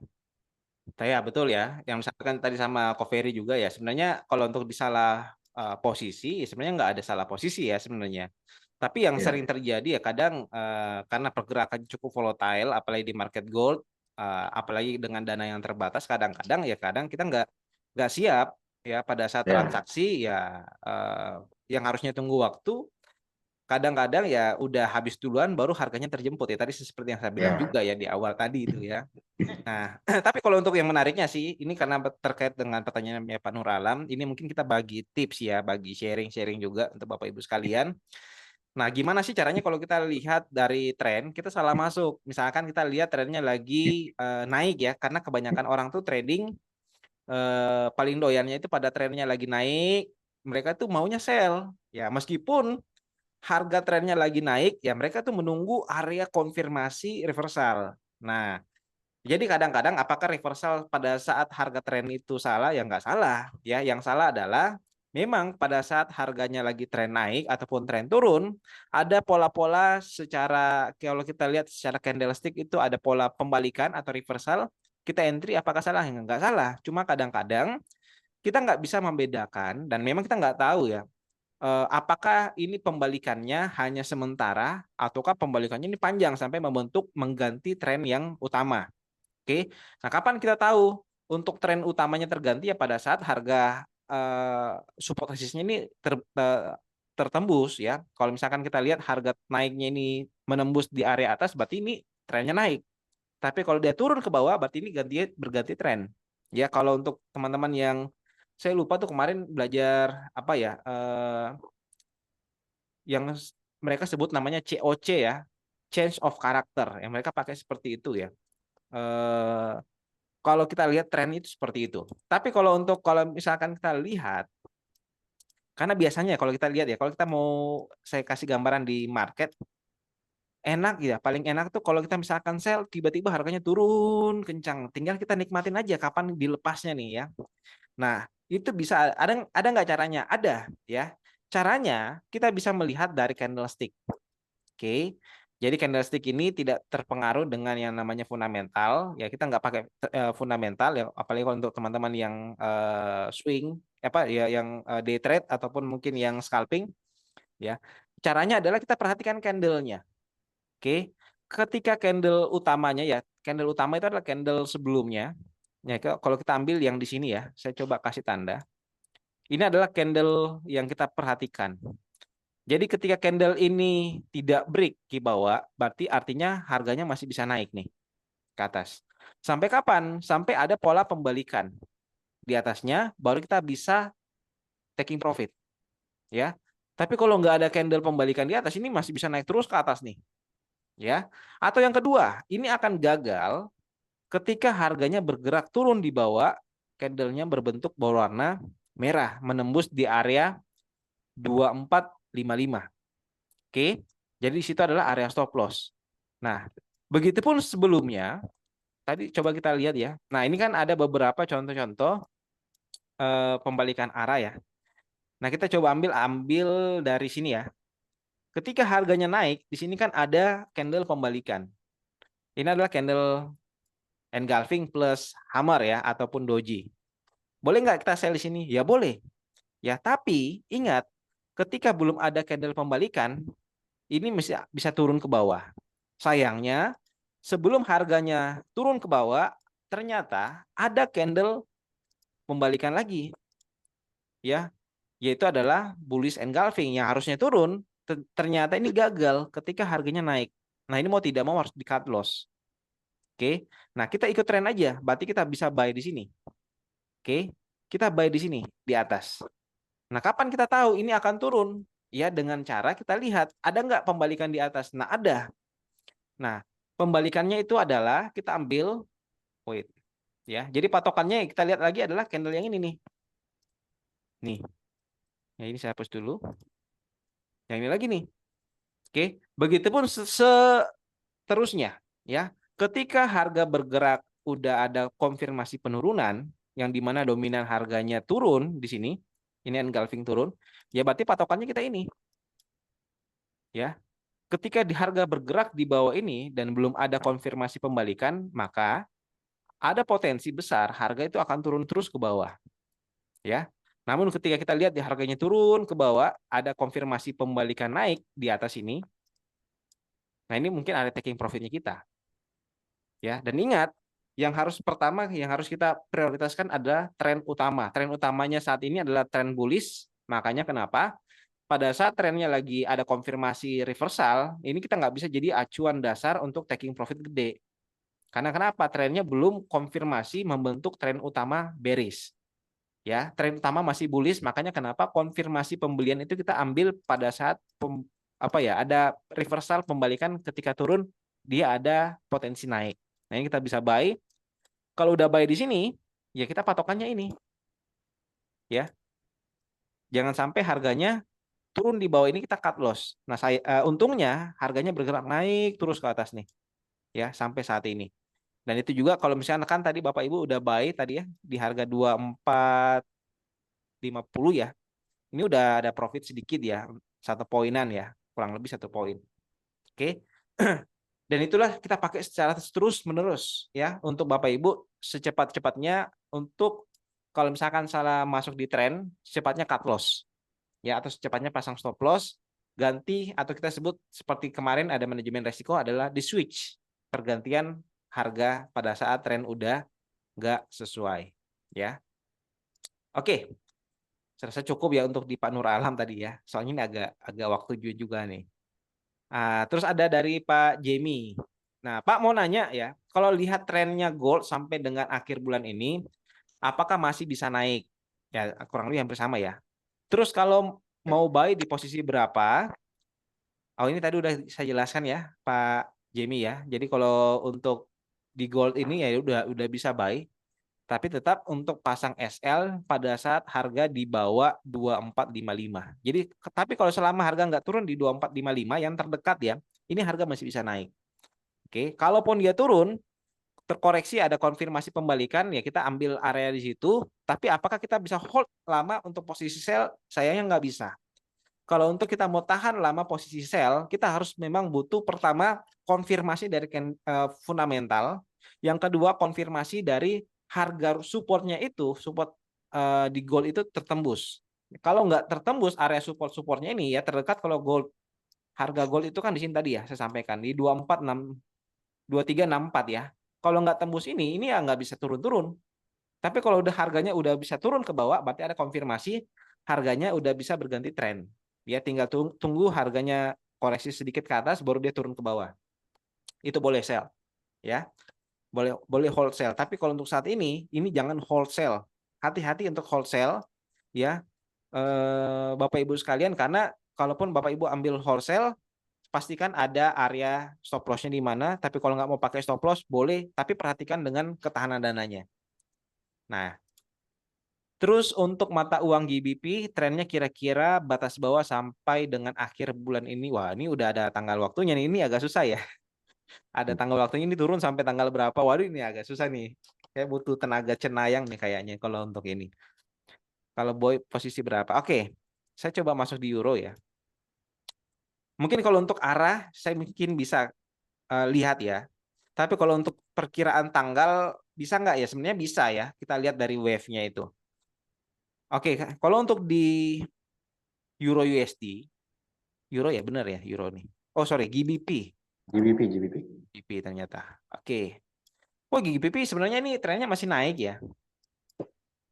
Ya betul ya. Yang misalkan tadi sama Ko Ferry juga ya. Sebenarnya kalau untuk di salah posisi, sebenarnya nggak ada salah posisi ya sebenarnya. Tapi yang Ya, sering terjadi ya kadang karena pergerakan cukup volatile, apalagi di market gold, apalagi dengan dana yang terbatas, kadang-kadang ya kadang kita nggak siap ya pada saat ya, transaksi ya yang harusnya tunggu waktu. Kadang-kadang ya udah habis duluan baru harganya terjemput ya tadi seperti yang saya bilang ya, juga ya di awal tadi itu ya. Nah, tapi kalau untuk yang menariknya sih, ini karena terkait dengan pertanyaannya Pak Nur Alam, ini mungkin kita bagi tips ya, bagi sharing-sharing juga untuk Bapak Ibu sekalian. Nah, gimana sih caranya kalau kita lihat dari tren, kita salah masuk. Misalkan kita lihat trennya lagi naik ya, karena kebanyakan orang tuh trading paling doyannya itu pada trennya lagi naik, mereka tuh maunya sell. Ya, meskipun harga trennya lagi naik, ya mereka tuh menunggu area konfirmasi reversal. Nah, jadi kadang-kadang apakah reversal pada saat harga tren itu salah? Ya nggak salah. Ya, yang salah adalah memang pada saat harganya lagi tren naik ataupun tren turun, ada pola-pola secara kalau kita lihat secara candlestick itu ada pola pembalikan atau reversal. Kita entry apakah salah? Ya, nggak salah. Cuma kadang-kadang kita nggak bisa membedakan dan memang kita nggak tahu ya. Apakah ini pembalikannya hanya sementara ataukah pembalikannya ini panjang sampai membentuk mengganti tren yang utama. Oke, nah kapan kita tahu untuk tren utamanya terganti ya pada saat harga support resistnya ini tertembus ya. Kalau misalkan kita lihat harga naiknya ini menembus di area atas, berarti ini trennya naik. Tapi kalau dia turun ke bawah, berarti ini berganti tren. Ya, kalau untuk teman-teman yang saya lupa tuh kemarin belajar apa ya, yang mereka sebut namanya COC ya, change of character. Yang mereka pakai seperti itu ya. Eh, Kalau kita lihat tren itu seperti itu. Tapi kalau misalkan kita lihat, karena biasanya kalau kita lihat ya, kalau kita mau saya kasih gambaran di market, enak ya, paling enak tuh kalau kita misalkan sell, tiba-tiba harganya turun kencang. Tinggal kita nikmatin aja kapan dilepasnya nih ya. Nah, itu bisa ada nggak caranya? Ada ya. Caranya kita bisa melihat dari candlestick. Oke, jadi candlestick ini tidak terpengaruh dengan yang namanya fundamental. Ya kita nggak pakai fundamental ya, apalagi kalau untuk teman-teman yang swing, apa ya, yang day trade ataupun mungkin yang scalping. Ya, caranya adalah kita perhatikan candlenya. Oke, ketika candle utamanya ya, candle utama itu adalah candle sebelumnya. Ya, kalau kita ambil yang di sini ya, saya coba kasih tanda. Ini adalah candle yang kita perhatikan. Jadi ketika candle ini tidak break ke bawah, berarti artinya harganya masih bisa naik nih ke atas. Sampai kapan? Sampai ada pola pembalikan di atasnya, baru kita bisa taking profit, ya. Tapi kalau nggak ada candle pembalikan di atas, ini masih bisa naik terus ke atas nih, ya. Atau yang kedua, ini akan gagal ketika harganya bergerak turun di bawah, candlenya berbentuk berwarna merah, menembus di area 2455. Oke. Jadi di situ adalah area stop loss. Nah, begitupun sebelumnya, tadi coba kita lihat ya. Nah, ini kan ada beberapa contoh-contoh pembalikan arah ya. Nah, kita coba ambil dari sini ya. Ketika harganya naik, di sini kan ada candle pembalikan. Ini adalah candle engulfing plus hammer ya, ataupun doji. Boleh nggak kita sell di sini? Ya boleh. Ya, tapi ingat, ketika belum ada candle pembalikan, ini bisa turun ke bawah. Sayangnya, sebelum harganya turun ke bawah, ternyata ada candle pembalikan lagi, ya, yaitu adalah bullish engulfing yang harusnya turun, ternyata ini gagal ketika harganya naik. Nah, ini mau tidak mau harus di cut loss. Oke. Nah, kita ikut tren aja, berarti kita bisa buy di sini. Oke. Kita buy di sini di atas. Nah, kapan kita tahu ini akan turun? Ya, dengan cara kita lihat ada nggak pembalikan di atas. Nah, ada. Nah, pembalikannya itu adalah kita ambil, wait, ya. Jadi patokannya kita lihat lagi adalah candle yang ini nih. Nih. Ya, ini saya hapus dulu. Yang ini lagi nih. Oke, begitupun seterusnya, ya. Ketika harga bergerak udah ada konfirmasi penurunan yang dimana dominan harganya turun di sini, ini engulfing turun, ya berarti patokannya kita ini, ya. Ketika di harga bergerak di bawah ini dan belum ada konfirmasi pembalikan, maka ada potensi besar harga itu akan turun terus ke bawah, ya. Namun ketika kita lihat di harganya turun ke bawah, ada konfirmasi pembalikan naik di atas ini. Nah, ini mungkin ada taking profitnya kita, ya. Dan ingat, yang harus kita prioritaskan adalah tren utama. Tren utamanya saat ini adalah tren bullish. Makanya kenapa pada saat trennya lagi ada konfirmasi reversal, ini kita nggak bisa jadi acuan dasar untuk taking profit gede. Karena kenapa? Trennya belum konfirmasi membentuk tren utama bearish. Ya, tren utama masih bullish, makanya kenapa konfirmasi pembelian itu kita ambil pada saat ada reversal pembalikan ketika turun dia ada potensi naik. Nah, ini kita bisa buy. Kalau udah buy di sini, ya kita patokannya ini. Ya. Jangan sampai harganya turun di bawah ini kita cut loss. Nah, untungnya harganya bergerak naik terus ke atas nih. Ya, sampai saat ini. Dan itu juga kalau misalnya kan tadi Bapak Ibu udah buy tadi ya di harga 24.50 ya. Ini udah ada profit sedikit ya, 1 poinan ya, kurang lebih 1 poin. Oke. Dan itulah kita pakai secara terus menerus ya untuk Bapak Ibu secepat-cepatnya untuk kalau misalkan salah masuk di tren, secepatnya cut loss ya, atau secepatnya pasang stop loss, ganti atau kita sebut seperti kemarin ada manajemen resiko adalah di switch, pergantian harga pada saat tren udah nggak sesuai ya. Oke, saya rasa cukup ya untuk di Pak Nur Alam tadi ya. Soalnya ini agak waktu juga nih. Terus ada dari Pak Jamie. Nah, Pak mau nanya ya, kalau lihat trennya gold sampai dengan akhir bulan ini, apakah masih bisa naik? Ya, kurang lebih hampir sama ya. Terus kalau mau buy di posisi berapa? Oh, ini tadi udah saya jelaskan ya, Pak Jamie ya. Jadi kalau untuk di gold ini ya udah bisa buy. Tapi tetap untuk pasang SL pada saat harga di bawah 2455. Jadi tapi kalau selama harga nggak turun di 2455 yang terdekat ya, ini harga masih bisa naik. Oke, kalaupun dia turun, terkoreksi ada konfirmasi pembalikan ya kita ambil area di situ, tapi apakah kita bisa hold lama untuk posisi sell? Sayangnya nggak bisa. Kalau untuk kita mau tahan lama posisi sell, kita harus memang butuh pertama konfirmasi dari fundamental, yang kedua konfirmasi dari harga supportnya itu, support di gold itu tertembus. Kalau nggak tertembus area supportnya ini ya terdekat kalau gold harga gold itu kan di sini tadi ya saya sampaikan di 2364 ya. Kalau nggak tembus ini ya nggak bisa turun-turun. Tapi kalau udah harganya udah bisa turun ke bawah, berarti ada konfirmasi harganya udah bisa berganti tren. Dia tinggal tunggu harganya koreksi sedikit ke atas, baru dia turun ke bawah. Itu boleh sell, ya. Boleh hold sell. Tapi kalau untuk saat ini jangan hold sell. Hati-hati untuk hold sell, ya, Bapak Ibu sekalian, karena kalaupun Bapak Ibu ambil hold sell, pastikan ada area stop loss-nya di mana. Tapi kalau nggak mau pakai stop loss, boleh. Tapi perhatikan dengan ketahanan dananya. Nah, Terus untuk mata uang GBP, trennya kira-kira batas bawah sampai dengan akhir bulan ini. Wah, ini udah ada tanggal waktunya nih. Ini agak susah ya. Ada tanggal waktunya, ini turun sampai tanggal berapa. Waduh, ini agak susah nih. Kayak butuh tenaga cenayang nih kayaknya kalau untuk ini. Kalau boy posisi berapa? Oke, saya coba masuk di euro ya. Mungkin kalau untuk arah, saya mungkin bisa lihat ya. Tapi kalau untuk perkiraan tanggal, bisa nggak ya? Sebenarnya bisa ya. Kita lihat dari wave-nya itu. Oke, kalau untuk di Euro USD, Euro ya benar ya, Euro nih. Oh sorry, GBP. GBP. GBP ternyata. Oke. Oh GBP sebenarnya ini trennya masih naik ya.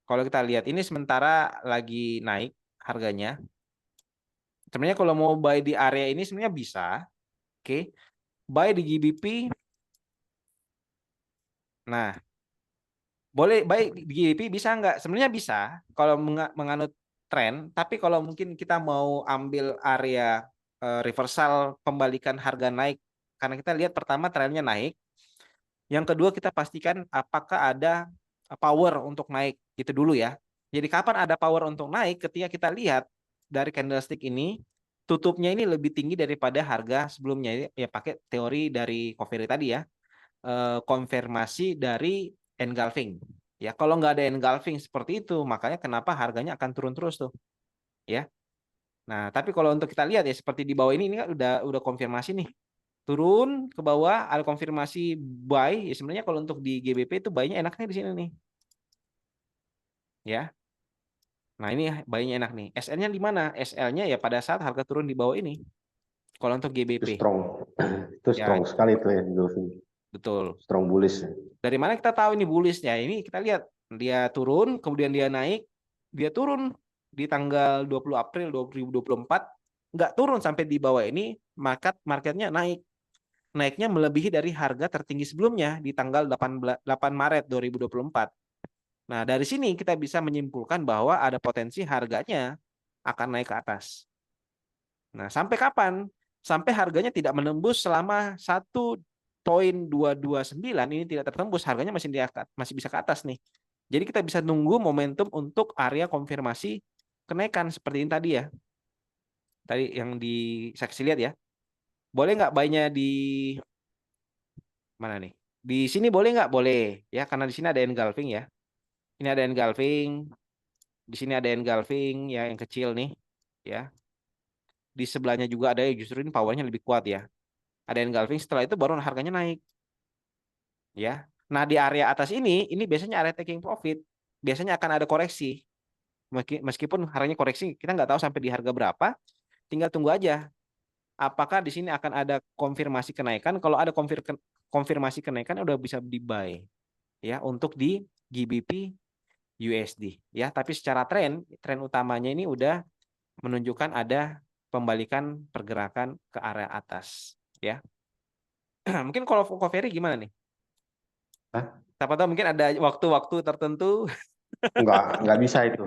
Kalau kita lihat ini sementara lagi naik harganya. Sebenarnya kalau mau buy di area ini sebenarnya bisa. Oke. Buy di GBP. Nah, boleh buy di GBP bisa nggak? Sebenarnya bisa kalau menganut tren. Tapi kalau mungkin kita mau ambil area reversal pembalikan harga naik. Karena kita lihat pertama trennya naik. Yang kedua kita pastikan apakah ada power untuk naik. Itu dulu ya. Jadi kapan ada power untuk naik ketika kita lihat dari candlestick ini tutupnya ini lebih tinggi daripada harga sebelumnya ya pakai teori dari Covery tadi ya. Konfirmasi dari engulfing. Ya, kalau nggak ada engulfing seperti itu, makanya kenapa harganya akan turun terus tuh. Ya. Nah, tapi kalau untuk kita lihat ya seperti di bawah ini kan udah konfirmasi nih. Turun ke bawah ada konfirmasi buy. Ya sebenarnya kalau untuk di GBP itu buy-nya enaknya di sini nih. Ya. Nah, ini buy-nya enak nih. SL-nya di mana? SL-nya ya pada saat harga turun di bawah ini. Kalau untuk Itu GBP. strong. Itu Ya, strong sekali itu ya, engulfing. betul. Strong bullish. Dari mana kita tahu ini bullish-nya? Ini kita lihat dia turun, kemudian dia naik, dia turun di tanggal 20 April 2024, nggak turun sampai di bawah ini, marketnya naik. Naiknya melebihi dari harga tertinggi sebelumnya di tanggal 8 Maret 2024. Nah, dari sini kita bisa menyimpulkan bahwa ada potensi harganya akan naik ke atas. Nah, sampai kapan? Sampai harganya tidak menembus selama 1,229 ini tidak tertembus, harganya masih bisa ke atas nih. Jadi kita bisa nunggu momentum untuk area konfirmasi kenaikan seperti ini tadi ya. Tadi yang di saya kasih lihat ya. Boleh nggak buy-nya di mana nih? Di sini boleh nggak? Boleh ya, karena di sini ada engulfing ya. Ini ada engulfing, di sini ada engulfing ya yang kecil nih ya. Di sebelahnya juga ada yang justru ini powernya lebih kuat ya. Ada engulfing, setelah itu baru harganya naik ya. Nah, di area atas ini biasanya area taking profit. Biasanya akan ada koreksi. Meskipun harganya koreksi, kita nggak tahu sampai di harga berapa, tinggal tunggu aja. Apakah di sini akan ada konfirmasi kenaikan? Kalau ada konfirmasi kenaikan udah bisa di buy ya untuk di GBP USD ya. Tapi secara tren utamanya ini udah menunjukkan ada pembalikan pergerakan ke area atas ya. Mungkin kalau Covery gimana nih? Hah? Siapa tahu mungkin ada waktu-waktu tertentu. Nggak bisa itu.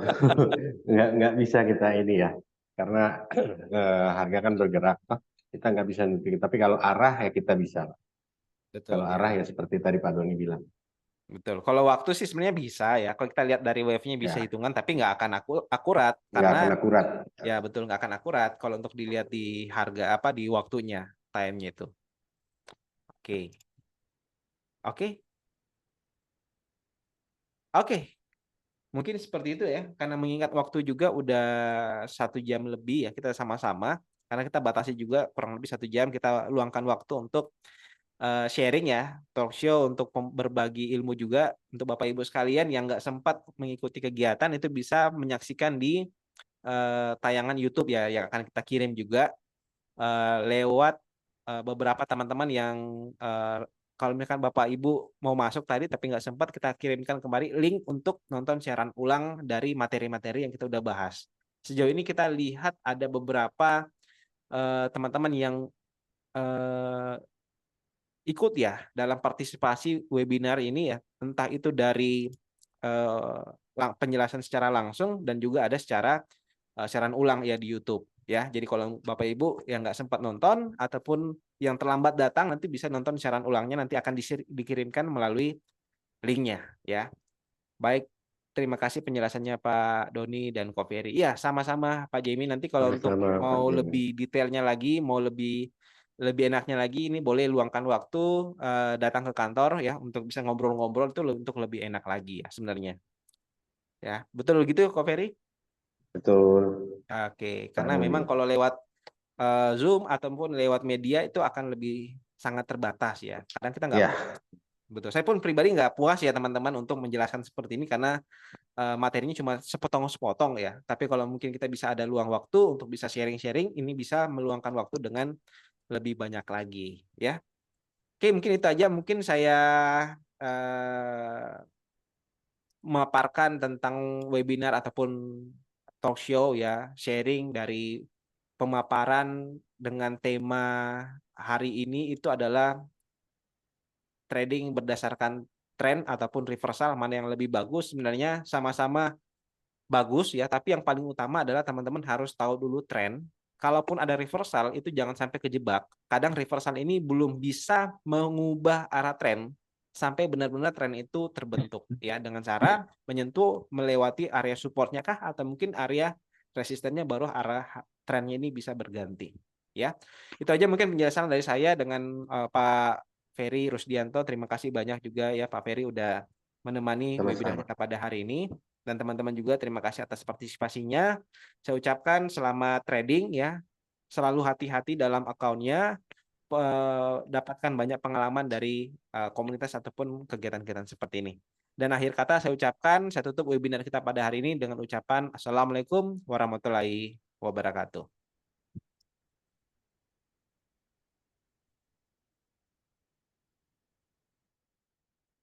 Nggak bisa kita ini ya. Karena harga kan bergerak. Kita nggak bisa nentuin. Tapi kalau arah ya kita bisa. Kalau Betul arah ya. ya seperti tadi Pak Doni bilang. Betul. Kalau waktu sih sebenarnya bisa ya. Kalau kita lihat dari wave-nya bisa Ya, hitungan, tapi nggak akan akurat nggak karena akan akurat. ya betul nggak akan akurat. Kalau untuk dilihat di harga apa di waktunya, time-nya itu. Oke, oke, oke. Mungkin seperti itu ya. Karena mengingat waktu juga udah 1 jam lebih ya kita sama-sama. Karena kita batasi juga kurang lebih 1 jam. Kita luangkan waktu untuk sharing ya, talk show untuk berbagi ilmu juga untuk Bapak Ibu sekalian yang nggak sempat mengikuti kegiatan itu bisa menyaksikan di tayangan YouTube ya yang akan kita kirim juga lewat beberapa teman-teman yang eh, kalau misalkan Bapak Ibu mau masuk tadi tapi nggak sempat kita kirimkan kembali link untuk nonton siaran ulang dari materi-materi yang kita udah bahas. Sejauh ini kita lihat ada beberapa teman-teman yang eh, ikut ya dalam partisipasi webinar ini ya, entah itu dari penjelasan secara langsung dan juga ada secara siaran ulang ya di YouTube ya. Jadi kalau Bapak Ibu yang nggak sempat nonton ataupun yang terlambat datang nanti bisa nonton siaran ulangnya nanti akan dikirimkan melalui linknya ya. Baik, Terima kasih penjelasannya Pak Doni dan Ko Ferry. Iya, sama-sama Pak Jamie. Nanti kalau untuk Sama-sama Pak mau Jimmy. lebih detailnya lagi, mau lebih lebih enaknya lagi, ini boleh luangkan waktu datang ke kantor ya untuk bisa ngobrol-ngobrol itu untuk lebih enak lagi ya sebenarnya. Ya, betul gitu Ko Ferry? Betul, Oke, Pak karena Doni. memang kalau lewat Zoom ataupun lewat media itu akan lebih sangat terbatas ya. Kadang kita nggak Ya, betul. Saya pun pribadi nggak puas ya teman-teman untuk menjelaskan seperti ini karena materinya cuma sepotong-sepotong ya. Tapi kalau mungkin kita bisa ada luang waktu untuk bisa sharing-sharing, ini bisa meluangkan waktu dengan lebih banyak lagi ya. Oke, mungkin itu aja. Mungkin saya memaparkan tentang webinar ataupun talk show ya, sharing dari pemaparan dengan tema hari ini itu adalah trading berdasarkan tren ataupun reversal, mana yang lebih bagus. Sebenarnya sama-sama bagus ya, tapi yang paling utama adalah teman-teman harus tahu dulu tren. Kalaupun ada reversal itu jangan sampai kejebak. Kadang reversal ini belum bisa mengubah arah tren sampai benar-benar tren itu terbentuk ya dengan cara menyentuh melewati area supportnya kah atau mungkin area resistennya baru arah trennya ini bisa berganti ya. Itu aja mungkin penjelasan dari saya dengan Pak Ferry Rusdianto. Terima kasih banyak juga ya Pak Ferry udah menemani webinar sama-sama. kita pada hari ini. Dan teman-teman juga terima kasih atas partisipasinya. Saya ucapkan selamat trading ya. Selalu hati-hati dalam akunnya, dapatkan banyak pengalaman dari komunitas ataupun kegiatan-kegiatan seperti ini. Dan akhir kata saya ucapkan, saya tutup webinar kita pada hari ini dengan ucapan Assalamualaikum warahmatullahi wabarakatuh.